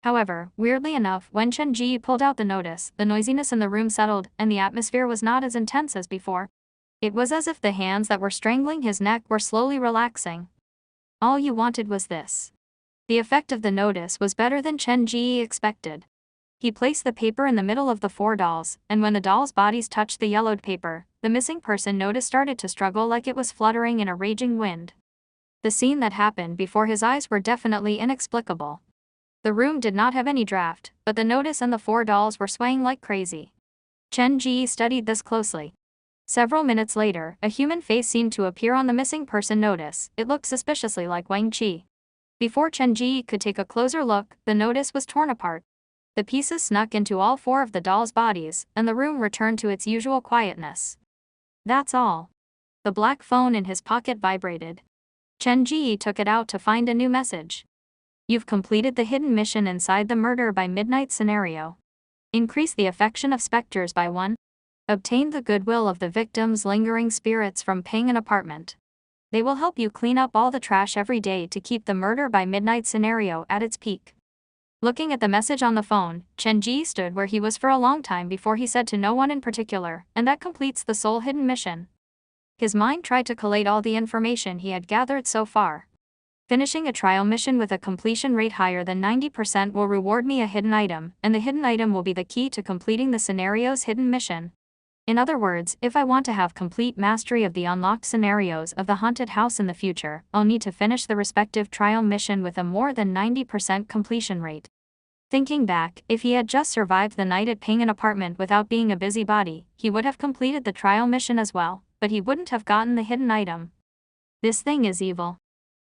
However, weirdly enough, when Chenji pulled out the notice, the noisiness in the room settled, and the atmosphere was not as intense as before. It was as if the hands that were strangling his neck were slowly relaxing. All you wanted was this. The effect of the notice was better than Chenji expected. He placed the paper in the middle of the 4 dolls, and when the dolls' bodies touched the yellowed paper, the missing person notice started to struggle like it was fluttering in a raging wind. The scene that happened before his eyes were definitely inexplicable. The room did not have any draft, but the notice and the 4 dolls were swaying like crazy. Chenji studied this closely. Several minutes later, a human face seemed to appear on the missing person notice. It looked suspiciously like Wang Qi. Before Chenji could take a closer look, the notice was torn apart. The pieces snuck into all 4 of the dolls' bodies, and the room returned to its usual quietness. That's all. The black phone in his pocket vibrated. Chenji took it out to find a new message. You've completed the hidden mission inside the murder by midnight scenario. Increase the affection of specters by 1. Obtain the goodwill of the victim's lingering spirits from paying an apartment. They will help you clean up all the trash every day to keep the murder by midnight scenario at its peak. Looking at the message on the phone, Chenji stood where he was for a long time before he said to no one in particular, and that completes the sole hidden mission. His mind tried to collate all the information he had gathered so far. Finishing a trial mission with a completion rate higher than 90% will reward me a hidden item, and the hidden item will be the key to completing the scenario's hidden mission. In other words, if I want to have complete mastery of the unlocked scenarios of the haunted house in the future, I'll need to finish the respective trial mission with a more than 90% completion rate. Thinking back, if he had just survived the night at paying an apartment without being a busybody, he would have completed the trial mission as well, but he wouldn't have gotten the hidden item. This thing is evil.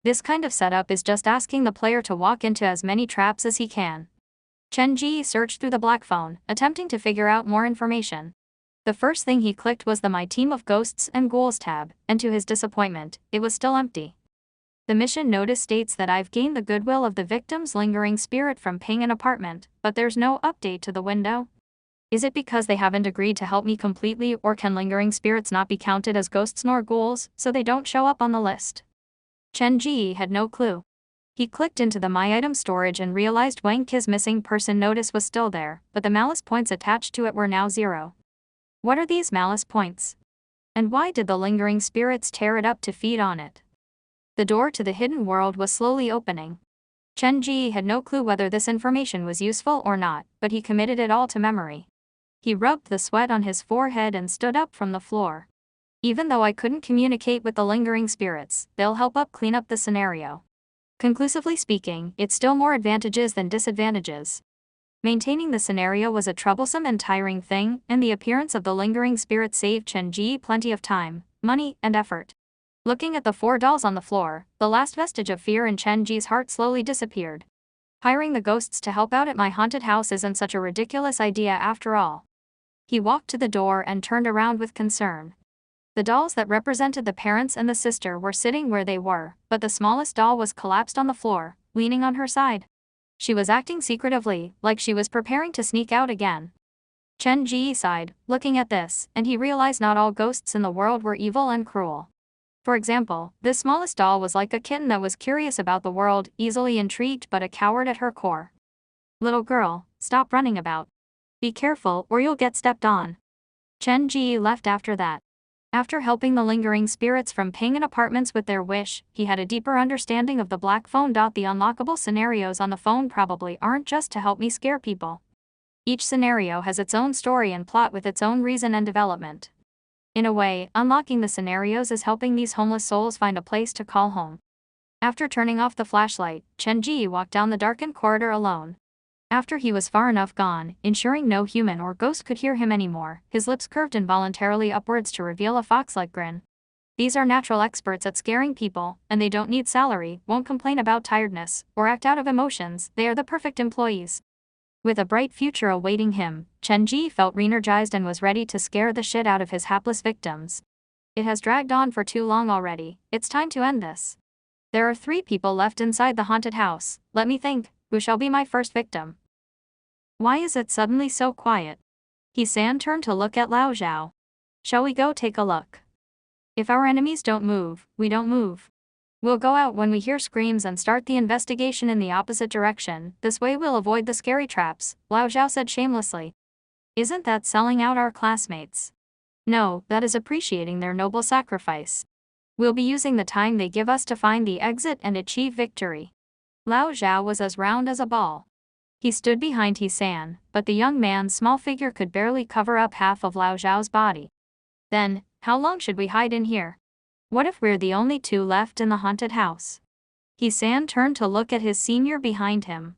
This kind of setup is just asking the player to walk into as many traps as he can. Chenji searched through the black phone, attempting to figure out more information. The first thing he clicked was the My Team of Ghosts and Ghouls tab, and to his disappointment, it was still empty. The mission notice states that I've gained the goodwill of the victim's lingering spirit from paying an apartment, but there's no update to the window. Is it because they haven't agreed to help me completely, or can lingering spirits not be counted as ghosts nor ghouls, so they don't show up on the list? Chenji had no clue. He clicked into the My Item storage and realized Wang Qi's missing person notice was still there, but the malice points attached to it were now 0. What are these malice points? And why did the lingering spirits tear it up to feed on it? The door to the hidden world was slowly opening. Chenji had no clue whether this information was useful or not, but he committed it all to memory. He rubbed the sweat on his forehead and stood up from the floor. Even though I couldn't communicate with the lingering spirits, they'll help clean up the scenario. Conclusively speaking, it's still more advantages than disadvantages. Maintaining the scenario was a troublesome and tiring thing, and the appearance of the lingering spirit saved Chen Ji plenty of time, money, and effort. Looking at the 4 dolls on the floor, the last vestige of fear in Chen Ji's heart slowly disappeared. Hiring the ghosts to help out at my haunted house isn't such a ridiculous idea after all. He walked to the door and turned around with concern. The dolls that represented the parents and the sister were sitting where they were, but the smallest doll was collapsed on the floor, leaning on her side. She was acting secretively, like she was preparing to sneak out again. Chen Ji sighed, looking at this, and he realized not all ghosts in the world were evil and cruel. For example, this smallest doll was like a kitten that was curious about the world, easily intrigued but a coward at her core. "Little girl, stop running about. Be careful or you'll get stepped on." Chen Ji left after that. After helping the lingering spirits from Ping An apartments with their wish, he had a deeper understanding of the black phone. The unlockable scenarios on the phone probably aren't just to help me scare people. Each scenario has its own story and plot with its own reason and development. In a way, unlocking the scenarios is helping these homeless souls find a place to call home. After turning off the flashlight, Chen Ji walked down the darkened corridor alone. After he was far enough gone, ensuring no human or ghost could hear him anymore, his lips curved involuntarily upwards to reveal a fox-like grin. These are natural experts at scaring people, and they don't need salary, won't complain about tiredness, or act out of emotions. They are the perfect employees. With a bright future awaiting him, Chen Ji felt re-energized and was ready to scare the shit out of his hapless victims. It has dragged on for too long already, it's time to end this. There are 3 people left inside the haunted house. Let me think, who shall be my first victim? Why is it suddenly so quiet? He-san turned to look at Lao Zhao. Shall we go take a look? If our enemies don't move, we don't move. We'll go out when we hear screams and start the investigation in the opposite direction. This way we'll avoid the scary traps, Lao Zhao said shamelessly. Isn't that selling out our classmates? No, that is appreciating their noble sacrifice. We'll be using the time they give us to find the exit and achieve victory. Lao Zhao was as round as a ball. He stood behind He-san, but the young man's small figure could barely cover up half of Lao Zhao's body. Then, how long should we hide in here? What if we're the only 2 left in the haunted house? He-san turned to look at his senior behind him.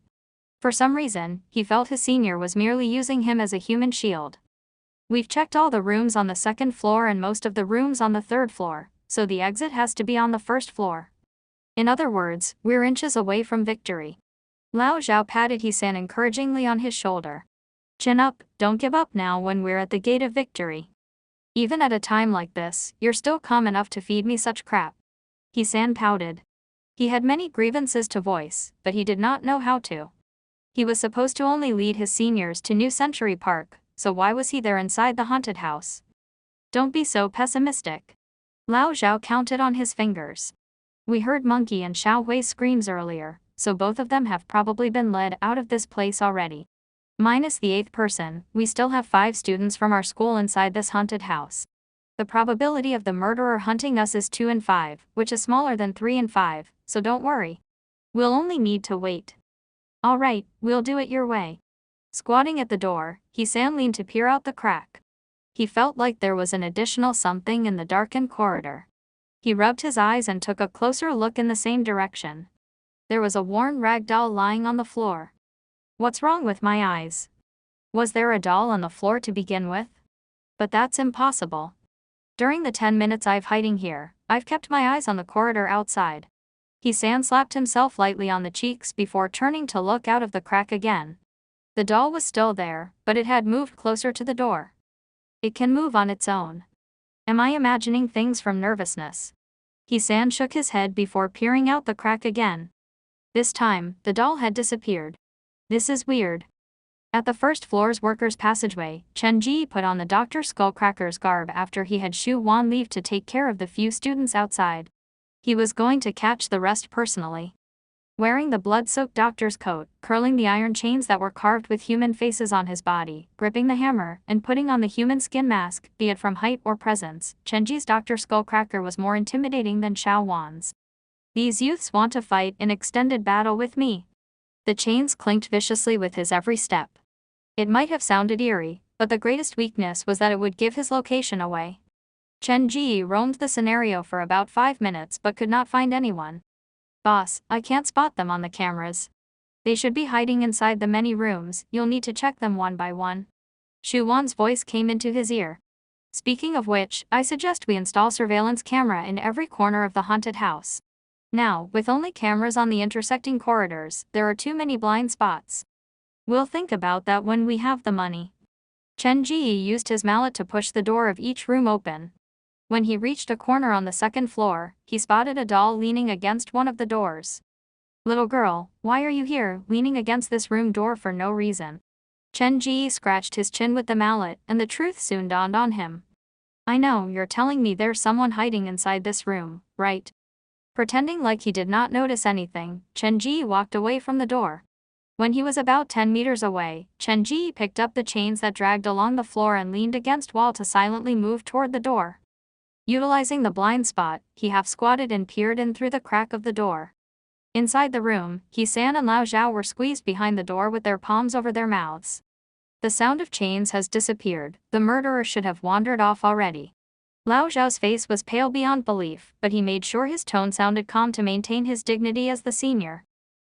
For some reason, he felt his senior was merely using him as a human shield. We've checked all the rooms on the 2nd floor and most of the rooms on the 3rd floor, so the exit has to be on the 1st floor. In other words, we're inches away from victory. Lao Zhao patted He-san encouragingly on his shoulder. Chin up, don't give up now when we're at the gate of victory. Even at a time like this, you're still calm enough to feed me such crap. He-san pouted. He had many grievances to voice, but he did not know how to. He was supposed to only lead his seniors to New Century Park, so why was he there inside the haunted house? Don't be so pessimistic. Lao Zhao counted on his fingers. We heard Monkey and Xiao Wei's screams earlier, so both of them have probably been led out of this place already. Minus the 8th person, we still have 5 students from our school inside this haunted house. The probability of the murderer hunting us is 2 in 5, which is smaller than 3 in 5, so don't worry. We'll only need to wait. Alright, we'll do it your way. Squatting at the door, He-san leaned to peer out the crack. He felt like there was an additional something in the darkened corridor. He rubbed his eyes and took a closer look in the same direction. There was a worn rag doll lying on the floor. What's wrong with my eyes? Was there a doll on the floor to begin with? But that's impossible. During the 10 minutes I've hiding here, I've kept my eyes on the corridor outside. He-san slapped himself lightly on the cheeks before turning to look out of the crack again. The doll was still there, but it had moved closer to the door. It can move on its own. Am I imagining things from nervousness? He-san shook his head before peering out the crack again. This time, the doll had disappeared. This is weird. At the 1st floor's workers' passageway, Chen Ji put on the Dr. Skullcracker's garb after he had Shu Wan leave to take care of the few students outside. He was going to catch the rest personally. Wearing the blood-soaked doctor's coat, curling the iron chains that were carved with human faces on his body, gripping the hammer, and putting on the human skin mask, be it from height or presence, Chen Ji's Dr. Skullcracker was more intimidating than Xiao Wan's. These youths want to fight in extended battle with me. The chains clinked viciously with his every step. It might have sounded eerie, but the greatest weakness was that it would give his location away. Chen Ji roamed the scenario for about 5 minutes but could not find anyone. Boss, I can't spot them on the cameras. They should be hiding inside the many rooms, you'll need to check them one by one. Shu Wan's voice came into his ear. Speaking of which, I suggest we install surveillance camera in every corner of the haunted house. Now, with only cameras on the intersecting corridors, there are too many blind spots. We'll think about that when we have the money. Chen Ji used his mallet to push the door of each room open. When he reached a corner on the second floor, he spotted a doll leaning against one of the doors. Little girl, why are you here, leaning against this room door for no reason? Chen Ji scratched his chin with the mallet, and the truth soon dawned on him. I know, you're telling me there's someone hiding inside this room, right? Pretending like he did not notice anything, Chen Ji walked away from the door. When he was about 10 meters away, Chen Ji picked up the chains that dragged along the floor and leaned against wall to silently move toward the door. Utilizing the blind spot, he half squatted and peered in through the crack of the door. Inside the room, He-san and Lao Zhao were squeezed behind the door with their palms over their mouths. The sound of chains has disappeared, the murderer should have wandered off already. Lao Zhao's face was pale beyond belief, but he made sure his tone sounded calm to maintain his dignity as the senior.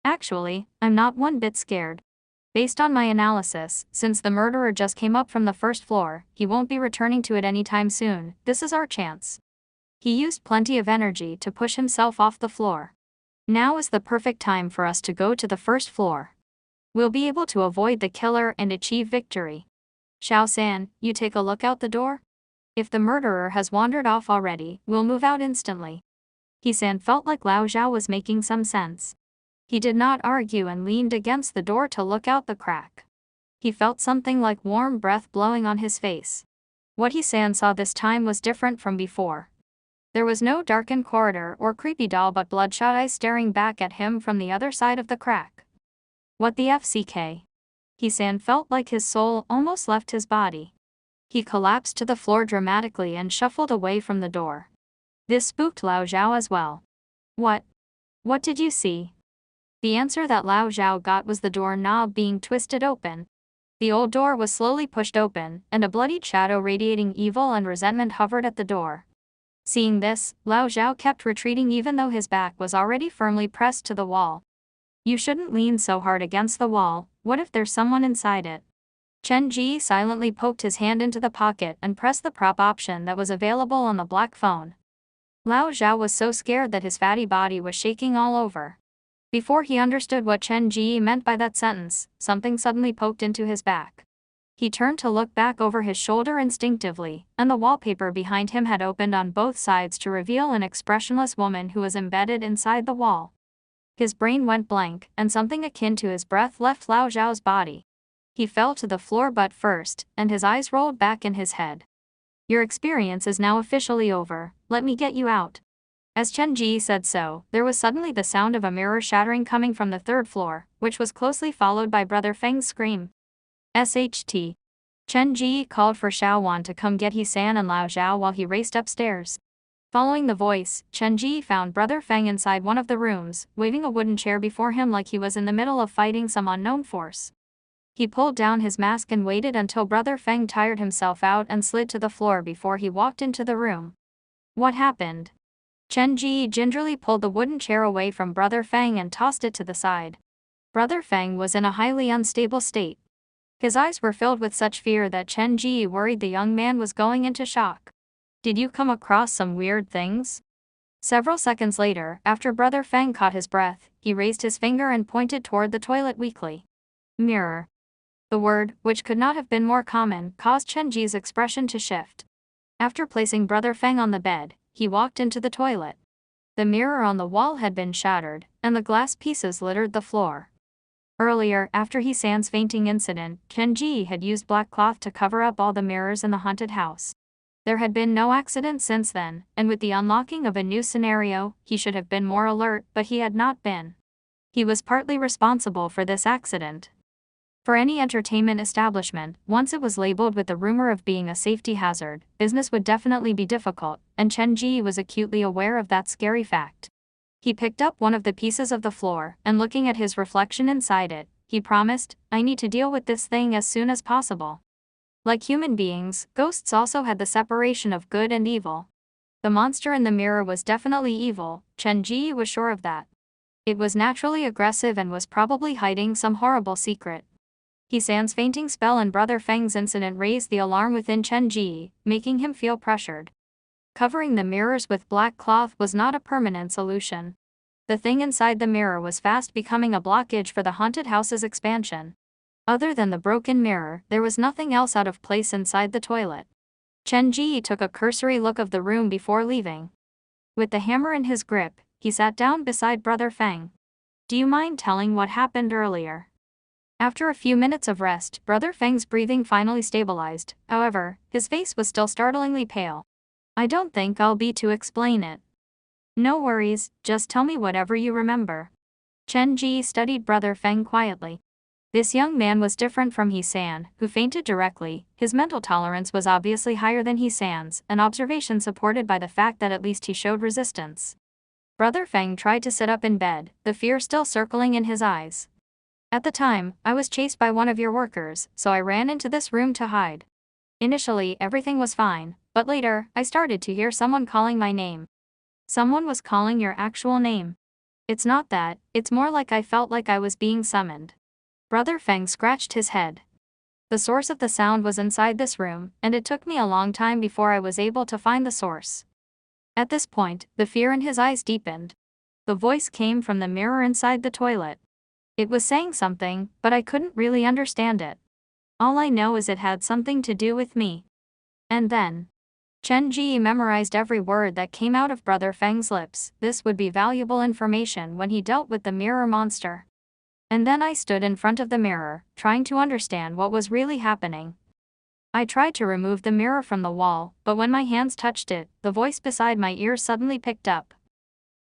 Actually, I'm not one bit scared. Based on my analysis, since the murderer just came up from the first floor, he won't be returning to it anytime soon. This is our chance. He used plenty of energy to push himself off the floor. Now is the perfect time for us to go to the first floor. We'll be able to avoid the killer and achieve victory. Xiao-san, you take a look out the door? If the murderer has wandered off already, we'll move out instantly. He-san felt like Lao Zhao was making some sense. He did not argue and leaned against the door to look out the crack. He felt something like warm breath blowing on his face. What He-san saw this time was different from before. There was no darkened corridor or creepy doll but bloodshot eyes staring back at him from the other side of the crack. What the FCK? He-san felt like his soul almost left his body. He collapsed to the floor dramatically and shuffled away from the door. This spooked Lao Zhao as well. What? What did you see? The answer that Lao Zhao got was the door knob being twisted open. The old door was slowly pushed open, and a bloodied shadow radiating evil and resentment hovered at the door. Seeing this, Lao Zhao kept retreating even though his back was already firmly pressed to the wall. You shouldn't lean so hard against the wall, what if there's someone inside it? Chen Ji silently poked his hand into the pocket and pressed the prop option that was available on the black phone. Lao Zhao was so scared that his fatty body was shaking all over. Before he understood what Chen Ji meant by that sentence, something suddenly poked into his back. He turned to look back over his shoulder instinctively, and the wallpaper behind him had opened on both sides to reveal an expressionless woman who was embedded inside the wall. His brain went blank, and something akin to his breath left Lao Zhao's body. He fell to the floor butt first, and his eyes rolled back in his head. Your experience is now officially over, let me get you out. As Chen Ji said so, there was suddenly the sound of a mirror shattering coming from the third floor, which was closely followed by Brother Feng's scream. SHT. Chen Ji called for Xiao Wan to come get He-san and Lao Zhao while he raced upstairs. Following the voice, Chen Ji found Brother Feng inside one of the rooms, waving a wooden chair before him like he was in the middle of fighting some unknown force. He pulled down his mask and waited until Brother Feng tired himself out and slid to the floor before he walked into the room. What happened? Chen Ji gingerly pulled the wooden chair away from Brother Feng and tossed it to the side. Brother Feng was in a highly unstable state. His eyes were filled with such fear that Chen Ji worried the young man was going into shock. Did you come across some weird things? Several seconds later, after Brother Feng caught his breath, he raised his finger and pointed toward the toilet weakly. Mirror. The word, which could not have been more common, caused Chen Ji's expression to shift. After placing Brother Feng on the bed, he walked into the toilet. The mirror on the wall had been shattered, and the glass pieces littered the floor. Earlier, after He-san's fainting incident, Chen Ji had used black cloth to cover up all the mirrors in the haunted house. There had been no accident since then, and with the unlocking of a new scenario, he should have been more alert, but he had not been. He was partly responsible for this accident. For any entertainment establishment, once it was labeled with the rumor of being a safety hazard, business would definitely be difficult, and Chen Ji was acutely aware of that scary fact. He picked up one of the pieces of the floor, and looking at his reflection inside it, he promised, I need to deal with this thing as soon as possible. Like human beings, ghosts also had the separation of good and evil. The monster in the mirror was definitely evil, Chen Ji was sure of that. It was naturally aggressive and was probably hiding some horrible secret. Hisan's fainting spell and Brother Feng's incident raised the alarm within Chen Ji, making him feel pressured. Covering the mirrors with black cloth was not a permanent solution. The thing inside the mirror was fast becoming a blockage for the haunted house's expansion. Other than the broken mirror, there was nothing else out of place inside the toilet. Chen Ji took a cursory look of the room before leaving. With the hammer in his grip, he sat down beside Brother Feng. "Do you mind telling what happened earlier?" After a few minutes of rest, Brother Feng's breathing finally stabilized. However, his face was still startlingly pale. "I don't think I'll be to explain it." "No worries, just tell me whatever you remember." Chen Ji studied Brother Feng quietly. This young man was different from Hisan, who fainted directly. His mental tolerance was obviously higher than Hisan's, an observation supported by the fact that at least he showed resistance. Brother Feng tried to sit up in bed, the fear still circling in his eyes. "At the time, I was chased by one of your workers, so I ran into this room to hide. Initially, everything was fine, but later, I started to hear someone calling my name." "Someone was calling your actual name?" "It's not that, it's more like I felt like I was being summoned." Brother Feng scratched his head. The source of the sound was inside this room, and it took me a long time before I was able to find the source. At this point, the fear in his eyes deepened. The voice came from the mirror inside the toilet. It was saying something, but I couldn't really understand it. All I know is it had something to do with me. And then, Chen Ji memorized every word that came out of Brother Feng's lips. This would be valuable information when he dealt with the mirror monster. And then I stood in front of the mirror, trying to understand what was really happening. I tried to remove the mirror from the wall, but when my hands touched it, the voice beside my ear suddenly picked up.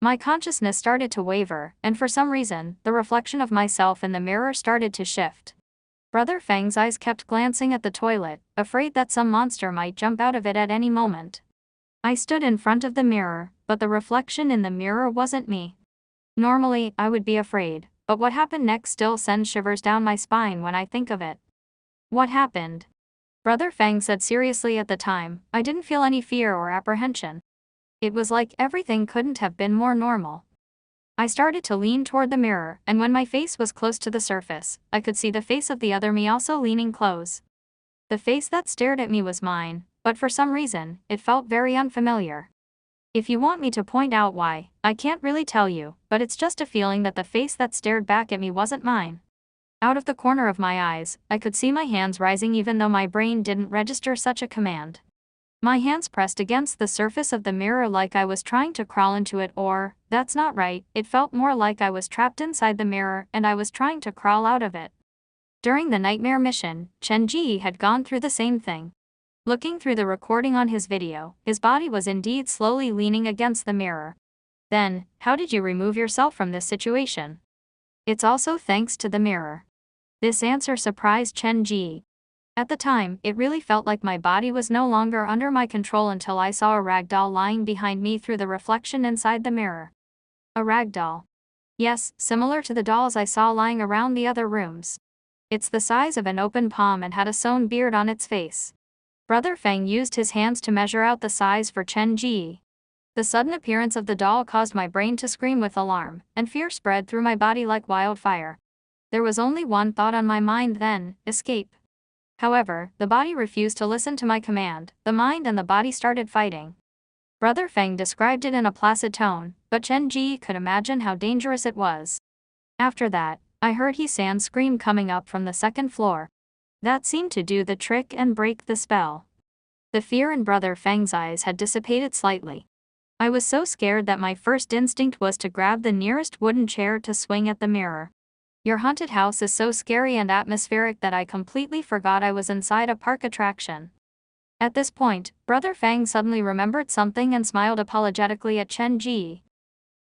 My consciousness started to waver, and for some reason, the reflection of myself in the mirror started to shift. Brother Feng's eyes kept glancing at the toilet, afraid that some monster might jump out of it at any moment. I stood in front of the mirror, but the reflection in the mirror wasn't me. Normally, I would be afraid, but what happened next still sends shivers down my spine when I think of it. "What happened?" Brother Feng said seriously. "At the time, I didn't feel any fear or apprehension. It was like everything couldn't have been more normal. I started to lean toward the mirror, and when my face was close to the surface, I could see the face of the other me also leaning close. The face that stared at me was mine, but for some reason, it felt very unfamiliar. If you want me to point out why, I can't really tell you, but it's just a feeling that the face that stared back at me wasn't mine." Out of the corner of my eyes, I could see my hands rising even though my brain didn't register such a command. My hands pressed against the surface of the mirror like I was trying to crawl into it, or, that's not right, it felt more like I was trapped inside the mirror and I was trying to crawl out of it. During the nightmare mission, Chen Ji had gone through the same thing. Looking through the recording on his video, his body was indeed slowly leaning against the mirror. "Then, how did you remove yourself from this situation?" "It's also thanks to the mirror." This answer surprised Chen Ji. At the time, it really felt like my body was no longer under my control until I saw a rag doll lying behind me through the reflection inside the mirror. A rag doll. Yes, similar to the dolls I saw lying around the other rooms. It's the size of an open palm and had a sewn beard on its face. Brother Feng used his hands to measure out the size for Chen Ji. The sudden appearance of the doll caused my brain to scream with alarm, and fear spread through my body like wildfire. There was only one thought on my mind then: escape. However, the body refused to listen to my command. The mind and the body started fighting. Brother Feng described it in a placid tone, but Chen Ji could imagine how dangerous it was. After that, I heard Hisan scream coming up from the second floor. That seemed to do the trick and break the spell. The fear in Brother Feng's eyes had dissipated slightly. I was so scared that my first instinct was to grab the nearest wooden chair to swing at the mirror. Your haunted house is so scary and atmospheric that I completely forgot I was inside a park attraction. At this point, Brother Feng suddenly remembered something and smiled apologetically at Chen Ji.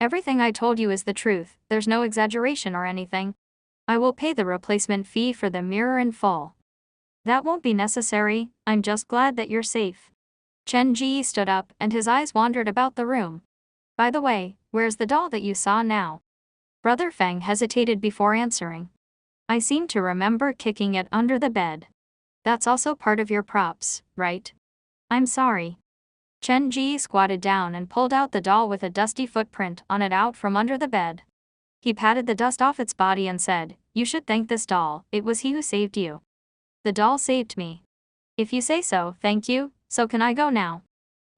"Everything I told you is the truth, there's no exaggeration or anything. I will pay the replacement fee for the mirror in full." "That won't be necessary, I'm just glad that you're safe." Chen Ji stood up and his eyes wandered about the room. "By the way, where's the doll that you saw now?" Brother Feng hesitated before answering. "I seem to remember kicking it under the bed." "That's also part of your props, right?" "I'm sorry." Chen Ji squatted down and pulled out the doll with a dusty footprint on it out from under the bed. He patted the dust off its body and said, "You should thank this doll, it was he who saved you." "The doll saved me." "If you say so, thank you, so can I go now?"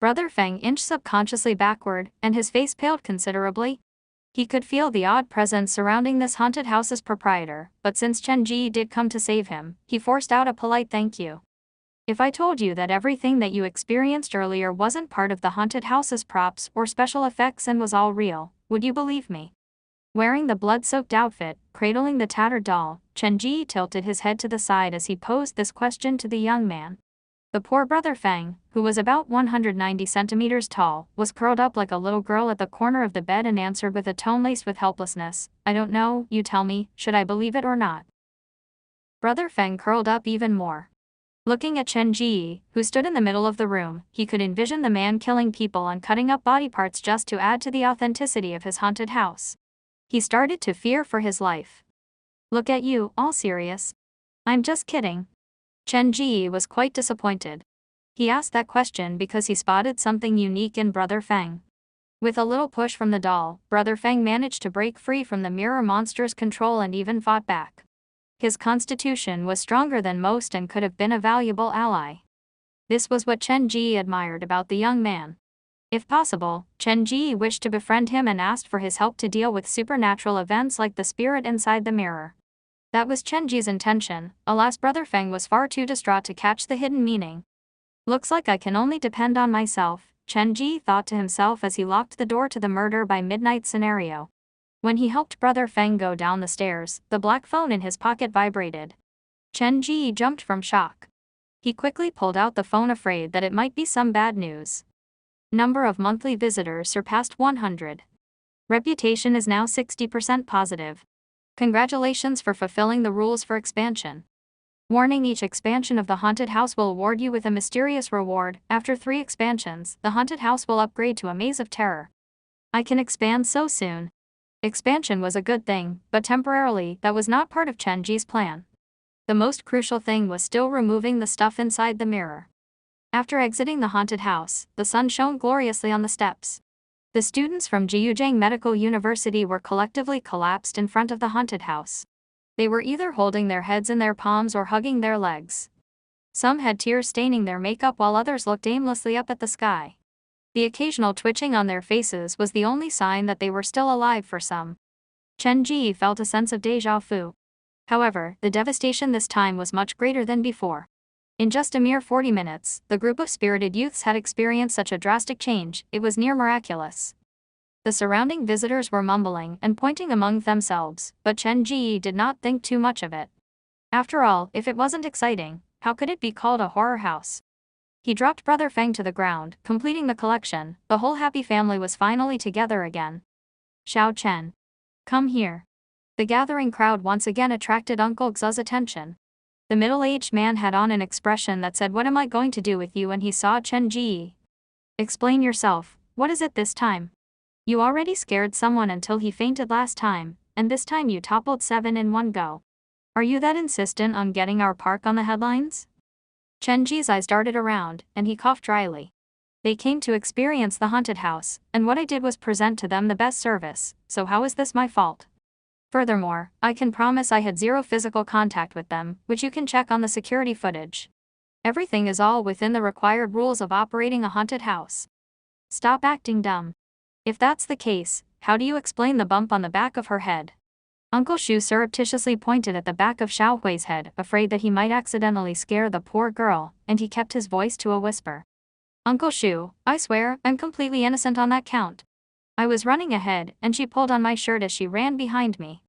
Brother Feng inched subconsciously backward, and his face paled considerably. He could feel the odd presence surrounding this haunted house's proprietor, but since Chen Ji did come to save him, he forced out a polite thank you. "If I told you that everything that you experienced earlier wasn't part of the haunted house's props or special effects and was all real, would you believe me?" Wearing the blood-soaked outfit, cradling the tattered doll, Chen Ji tilted his head to the side as he posed this question to the young man. The poor Brother Feng, who was about 190 centimeters tall, was curled up like a little girl at the corner of the bed and answered with a tone laced with helplessness, "I don't know, you tell me, should I believe it or not?" Brother Feng curled up even more. Looking at Chen Ji, who stood in the middle of the room, he could envision the man killing people and cutting up body parts just to add to the authenticity of his haunted house. He started to fear for his life. "Look at you, all serious." "I'm just kidding." Chen Ji was quite disappointed. He asked that question because he spotted something unique in Brother Feng. With a little push from the doll, Brother Feng managed to break free from the mirror monster's control and even fought back. His constitution was stronger than most and could have been a valuable ally. This was what Chen Ji admired about the young man. If possible, Chen Ji wished to befriend him and asked for his help to deal with supernatural events like the spirit inside the mirror. That was Chen Ji's intention. Alas, Brother Feng was far too distraught to catch the hidden meaning. "Looks like I can only depend on myself," Chen Ji thought to himself as he locked the door to the murder by midnight scenario. When he helped Brother Feng go down the stairs, the black phone in his pocket vibrated. Chen Ji jumped from shock. He quickly pulled out the phone, afraid that it might be some bad news. Number of monthly visitors surpassed 100. Reputation is now 60% positive. Congratulations for fulfilling the rules for expansion. Warning: each expansion of the haunted house will award you with a mysterious reward. After 3 expansions, the haunted house will upgrade to a maze of terror. I can expand so soon. Expansion was a good thing, but temporarily, that was not part of Chen Ji's plan. The most crucial thing was still removing the stuff inside the mirror. After exiting the haunted house, the sun shone gloriously on the steps. The students from Jiuzhang Medical University were collectively collapsed in front of the haunted house. They were either holding their heads in their palms or hugging their legs. Some had tears staining their makeup while others looked aimlessly up at the sky. The occasional twitching on their faces was the only sign that they were still alive for some. Chen Ji felt a sense of déjà vu. However, the devastation this time was much greater than before. In just a mere 40 minutes, the group of spirited youths had experienced such a drastic change, it was near miraculous. The surrounding visitors were mumbling and pointing among themselves, but Chen Ji did not think too much of it. After all, if it wasn't exciting, how could it be called a horror house? He dropped Brother Feng to the ground, completing the collection. The whole happy family was finally together again. "Xiao Chen. Come here." The gathering crowd once again attracted Uncle Xu's attention. The middle-aged man had on an expression that said, "What am I going to do with you?" when he saw Chen Ji. "Explain yourself, what is it this time? You already scared someone until he fainted last time, and this time you toppled 7 in one go. Are you that insistent on getting our park on the headlines?" Chen Ji's eyes darted around, and he coughed dryly. "They came to experience the haunted house, and what I did was present to them the best service, so how is this my fault? Furthermore, I can promise I had 0 physical contact with them, which you can check on the security footage. Everything is all within the required rules of operating a haunted house. Stop acting dumb. If that's the case, how do you explain the bump on the back of her head?" Uncle Shu surreptitiously pointed at the back of Xiao Hui's head, afraid that he might accidentally scare the poor girl, and he kept his voice to a whisper. "Uncle Shu, I swear, I'm completely innocent on that count. I was running ahead, and she pulled on my shirt as she ran behind me.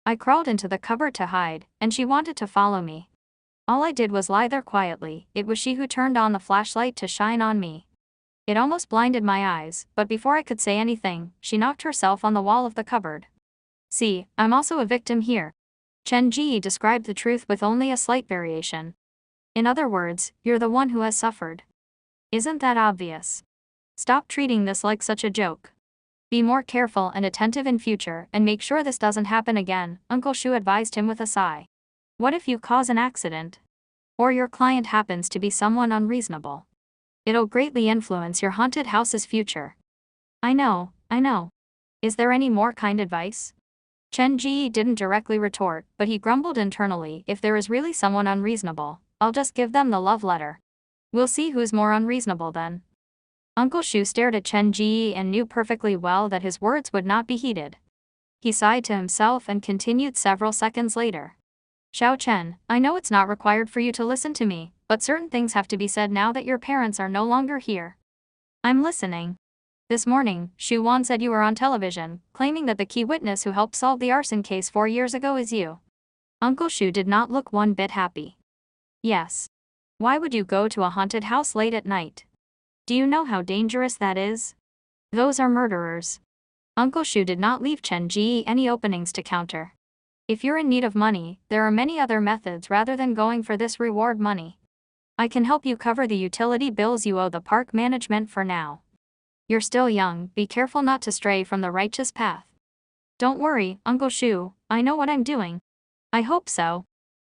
I crawled into the cupboard to hide, and she wanted to follow me. All I did was lie there quietly. It was she who turned on the flashlight to shine on me. It almost blinded my eyes, but before I could say anything, she knocked herself on the wall of the cupboard. See, I'm also a victim here." Chen Ji described the truth with only a slight variation. "In other words, you're the one who has suffered. Isn't that obvious? Stop treating this like such a joke. Be more careful and attentive in future and make sure this doesn't happen again," Uncle Shu advised him with a sigh. "What if you cause an accident? Or your client happens to be someone unreasonable? It'll greatly influence your haunted house's future." I know. Is there any more kind advice?" Chen Ji didn't directly retort, but he grumbled internally, if there is really someone unreasonable, I'll just give them the love letter. We'll see who's more unreasonable then. Uncle Shu stared at Chen Ji and knew perfectly well that his words would not be heeded. He sighed to himself and continued several seconds later. Xiao Chen, I know it's not required for you to listen to me, but certain things have to be said now that your parents are no longer here. I'm listening. This morning, Xu Wan said you were on television, claiming that the key witness who helped solve the arson case 4 years ago is you. Uncle Shu did not look one bit happy. Yes. Why would you go to a haunted house late at night? Do you know how dangerous that is? Those are murderers. Uncle Shu did not leave Chen Ji any openings to counter. If you're in need of money, there are many other methods rather than going for this reward money. I can help you cover the utility bills you owe the park management for now. You're still young, be careful not to stray from the righteous path. Don't worry, Uncle Shu, I know what I'm doing. I hope so.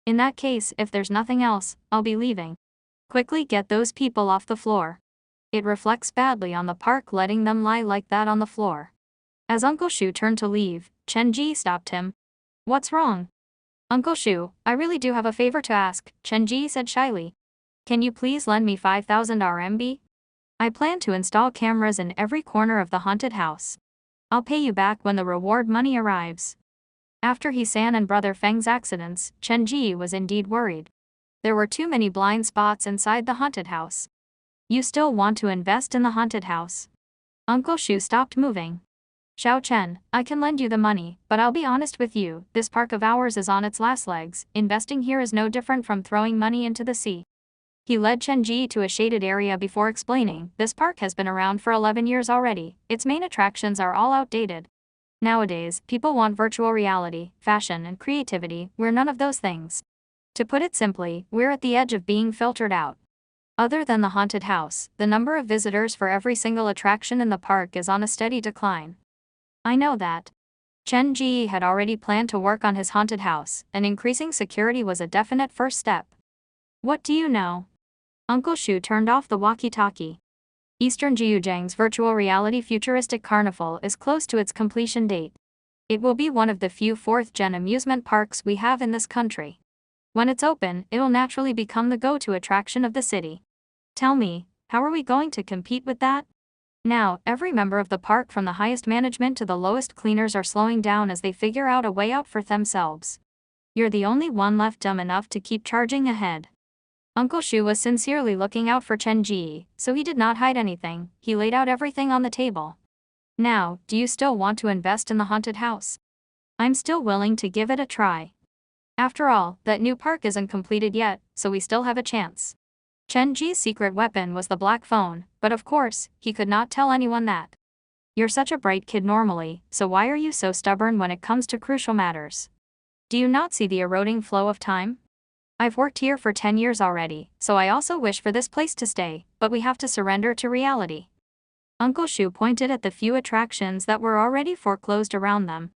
In that case, if there's nothing else, I'll be leaving. Quickly get those people off the floor. It reflects badly on the park letting them lie like that on the floor. As Uncle Shu turned to leave, Chen Ji stopped him. What's wrong? Uncle Shu, I really do have a favor to ask, Chen Ji said shyly. Can you please lend me 5,000 RMB? I plan to install cameras in every corner of the haunted house. I'll pay you back when the reward money arrives. After He-san and brother Feng's accidents, Chen Ji was indeed worried. There were too many blind spots inside the haunted house. You still want to invest in the haunted house? Uncle Shu stopped moving. Xiao Chen, I can lend you the money, but I'll be honest with you, this park of ours is on its last legs. Investing here is no different from throwing money into the sea. He led Chen Ji to a shaded area before explaining, this park has been around for 11 years already, its main attractions are all outdated. Nowadays, people want virtual reality, fashion and creativity, we're none of those things. To put it simply, we're at the edge of being filtered out. Other than the haunted house, the number of visitors for every single attraction in the park is on a steady decline. I know that. Chen Ji had already planned to work on his haunted house, and increasing security was a definite first step. What do you know? Uncle Shu turned off the walkie-talkie. Eastern Jiuzhang's virtual reality futuristic carnival is close to its completion date. It will be one of the few 4th-gen amusement parks we have in this country. When it's open, it'll naturally become the go-to attraction of the city. Tell me, how are we going to compete with that? Now, every member of the park from the highest management to the lowest cleaners are slowing down as they figure out a way out for themselves. You're the only one left dumb enough to keep charging ahead. Uncle Shu was sincerely looking out for Chen Ji, so he did not hide anything, he laid out everything on the table. Now, do you still want to invest in the haunted house? I'm still willing to give it a try. After all, that new park isn't completed yet, so we still have a chance. Chen Ji's secret weapon was the black phone, but of course, he could not tell anyone that. You're such a bright kid normally, so why are you so stubborn when it comes to crucial matters? Do you not see the eroding flow of time? I've worked here for 10 years already, so I also wish for this place to stay, but we have to surrender to reality. Uncle Shu pointed at the few attractions that were already foreclosed around them.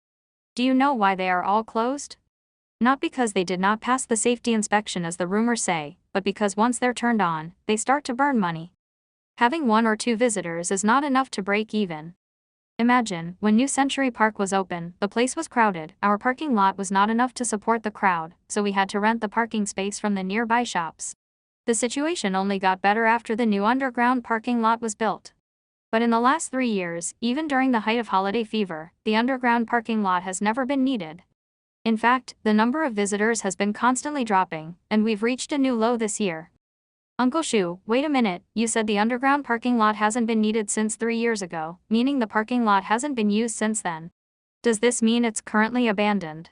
Do you know why they are all closed? Not because they did not pass the safety inspection as the rumors say, but because once they're turned on, they start to burn money. Having 1 or 2 visitors is not enough to break even. Imagine, when New Century Park was open, the place was crowded, our parking lot was not enough to support the crowd, so we had to rent the parking space from the nearby shops. The situation only got better after the new underground parking lot was built. But in the last 3 years, even during the height of holiday fever, the underground parking lot has never been needed. In fact, the number of visitors has been constantly dropping, and we've reached a new low this year. Uncle Shu, wait a minute, you said the underground parking lot hasn't been needed since 3 years ago, meaning the parking lot hasn't been used since then. Does this mean it's currently abandoned?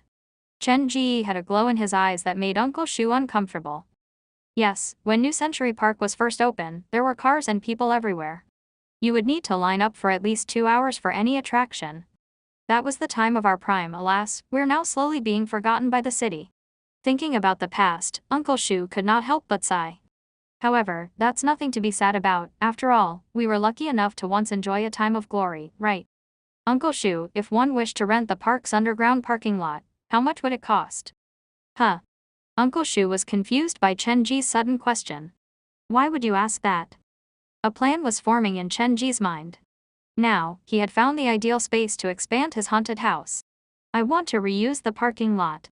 Chen Ji had a glow in his eyes that made Uncle Shu uncomfortable. Yes, when New Century Park was first open, there were cars and people everywhere. You would need to line up for at least 2 hours for any attraction. That was the time of our prime. Alas, we're now slowly being forgotten by the city. Thinking about the past, Uncle Shu could not help but sigh. However, that's nothing to be sad about, after all, we were lucky enough to once enjoy a time of glory, right? Uncle Shu, if one wished to rent the park's underground parking lot, how much would it cost? Huh? Uncle Shu was confused by Chen Ji's sudden question. Why would you ask that? A plan was forming in Chen Ji's mind. Now, he had found the ideal space to expand his haunted house. I want to reuse the parking lot.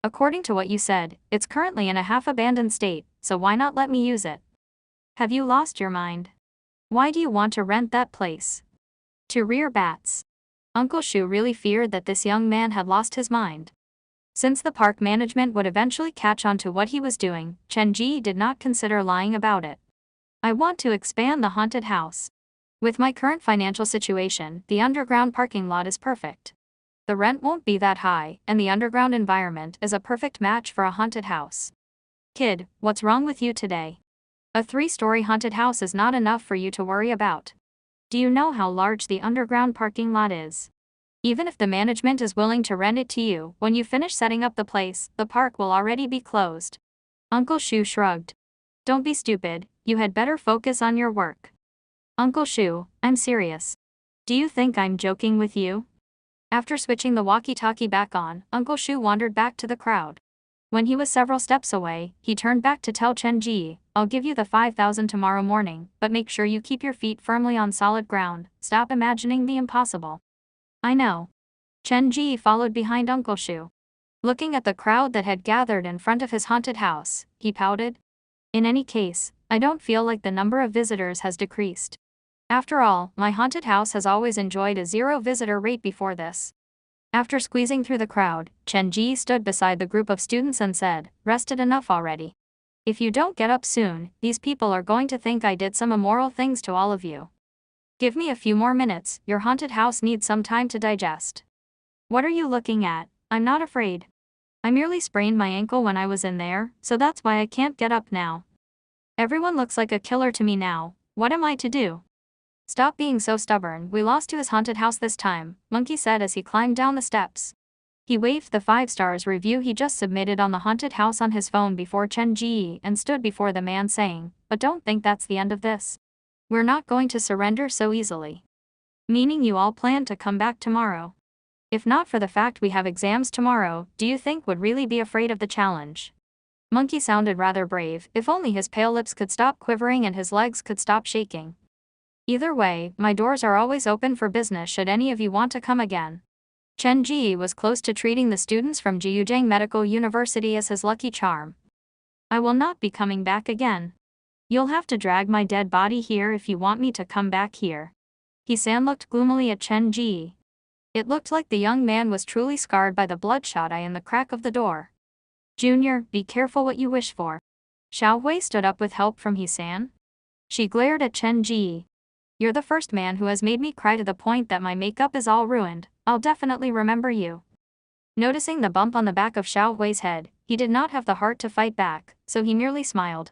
According to what you said, it's currently in a half-abandoned state, so why not let me use it? Have you lost your mind? Why do you want to rent that place? To rear bats. Uncle Shu really feared that this young man had lost his mind. Since the park management would eventually catch on to what he was doing, Chen Ji did not consider lying about it. I want to expand the haunted house. With my current financial situation, the underground parking lot is perfect. The rent won't be that high, and the underground environment is a perfect match for a haunted house. Kid, what's wrong with you today? A 3-story haunted house is not enough for you to worry about. Do you know how large the underground parking lot is? Even if the management is willing to rent it to you, when you finish setting up the place, the park will already be closed. Uncle Shu shrugged. Don't be stupid, you had better focus on your work. Uncle Shu, I'm serious. Do you think I'm joking with you? After switching the walkie-talkie back on, Uncle Shu wandered back to the crowd. When he was several steps away, he turned back to tell Chen Ji, I'll give you the 5,000 tomorrow morning, but make sure you keep your feet firmly on solid ground, stop imagining the impossible. I know. Chen Ji followed behind Uncle Shu. Looking at the crowd that had gathered in front of his haunted house, he pouted. In any case, I don't feel like the number of visitors has decreased. After all, my haunted house has always enjoyed a 0 visitor rate before this. After squeezing through the crowd, Chen Ji stood beside the group of students and said, rested enough already. If you don't get up soon, these people are going to think I did some immoral things to all of you. Give me a few more minutes, your haunted house needs some time to digest. What are you looking at? I'm not afraid. I merely sprained my ankle when I was in there, so that's why I can't get up now. Everyone looks like a killer to me now, what am I to do? Stop being so stubborn, we lost to his haunted house this time, Monkey said as he climbed down the steps. He waved the 5 stars review he just submitted on the haunted house on his phone before Chen Ji and stood before the man saying, but don't think that's the end of this. We're not going to surrender so easily. Meaning you all plan to come back tomorrow. If not for the fact we have exams tomorrow, do you think would really be afraid of the challenge? Monkey sounded rather brave, if only his pale lips could stop quivering and his legs could stop shaking. Either way, my doors are always open for business should any of you want to come again. Chen Ji was close to treating the students from Jiujiang Medical University as his lucky charm. I will not be coming back again. You'll have to drag my dead body here if you want me to come back here. He-san looked gloomily at Chen Ji. It looked like the young man was truly scarred by the bloodshot eye in the crack of the door. Junior, be careful what you wish for. Xiao Hui stood up with help from He-san. She glared at Chen Ji. You're the first man who has made me cry to the point that my makeup is all ruined. I'll definitely remember you. Noticing the bump on the back of Xiao Hui's head, he did not have the heart to fight back, so he merely smiled.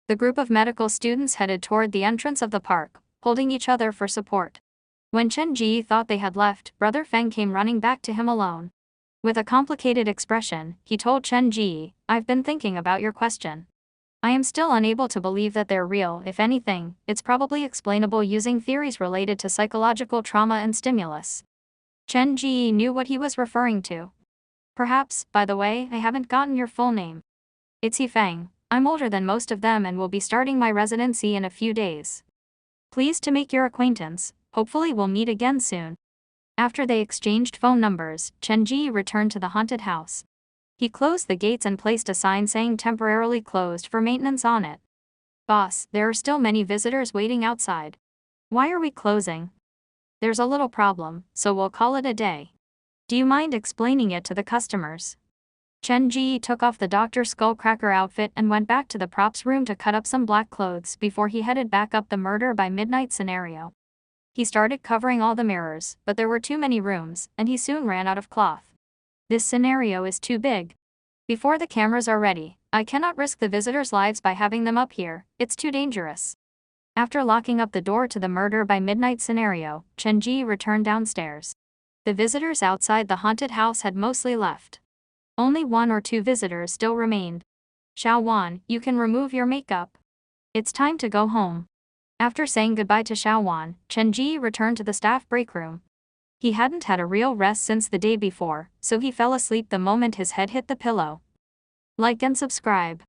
The group of medical students headed toward the entrance of the park, holding each other for support. When Chen Ji thought they had left, Brother Feng came running back to him alone. With a complicated expression, he told Chen Ji, I've been thinking about your question. I am still unable to believe that they're real. If anything, it's probably explainable using theories related to psychological trauma and stimulus. Chen Ji knew what he was referring to. Perhaps, by the way, I haven't gotten your full name. It's He Feng. I'm older than most of them and will be starting my residency in a few days. Pleased to make your acquaintance, hopefully we'll meet again soon. After they exchanged phone numbers, Chen Ji returned to the haunted house. He closed the gates and placed a sign saying temporarily closed for maintenance on it. Boss, there are still many visitors waiting outside. Why are we closing? There's a little problem, so we'll call it a day. Do you mind explaining it to the customers? Chen Ji took off the Dr. Skullcracker outfit and went back to the props room to cut up some black clothes before he headed back up the murder by midnight scenario. He started covering all the mirrors, but there were too many rooms, and he soon ran out of cloth. This scenario is too big. Before the cameras are ready, I cannot risk the visitors' lives by having them up here, it's too dangerous. After locking up the door to the murder by midnight scenario, Chen Ji returned downstairs. The visitors outside the haunted house had mostly left. Only 1 or 2 visitors still remained. Xiao Wan, you can remove your makeup. It's time to go home. After saying goodbye to Xiao Wan, Chen Ji returned to the staff break room. He hadn't had a real rest since the day before, so he fell asleep the moment his head hit the pillow. Like and subscribe.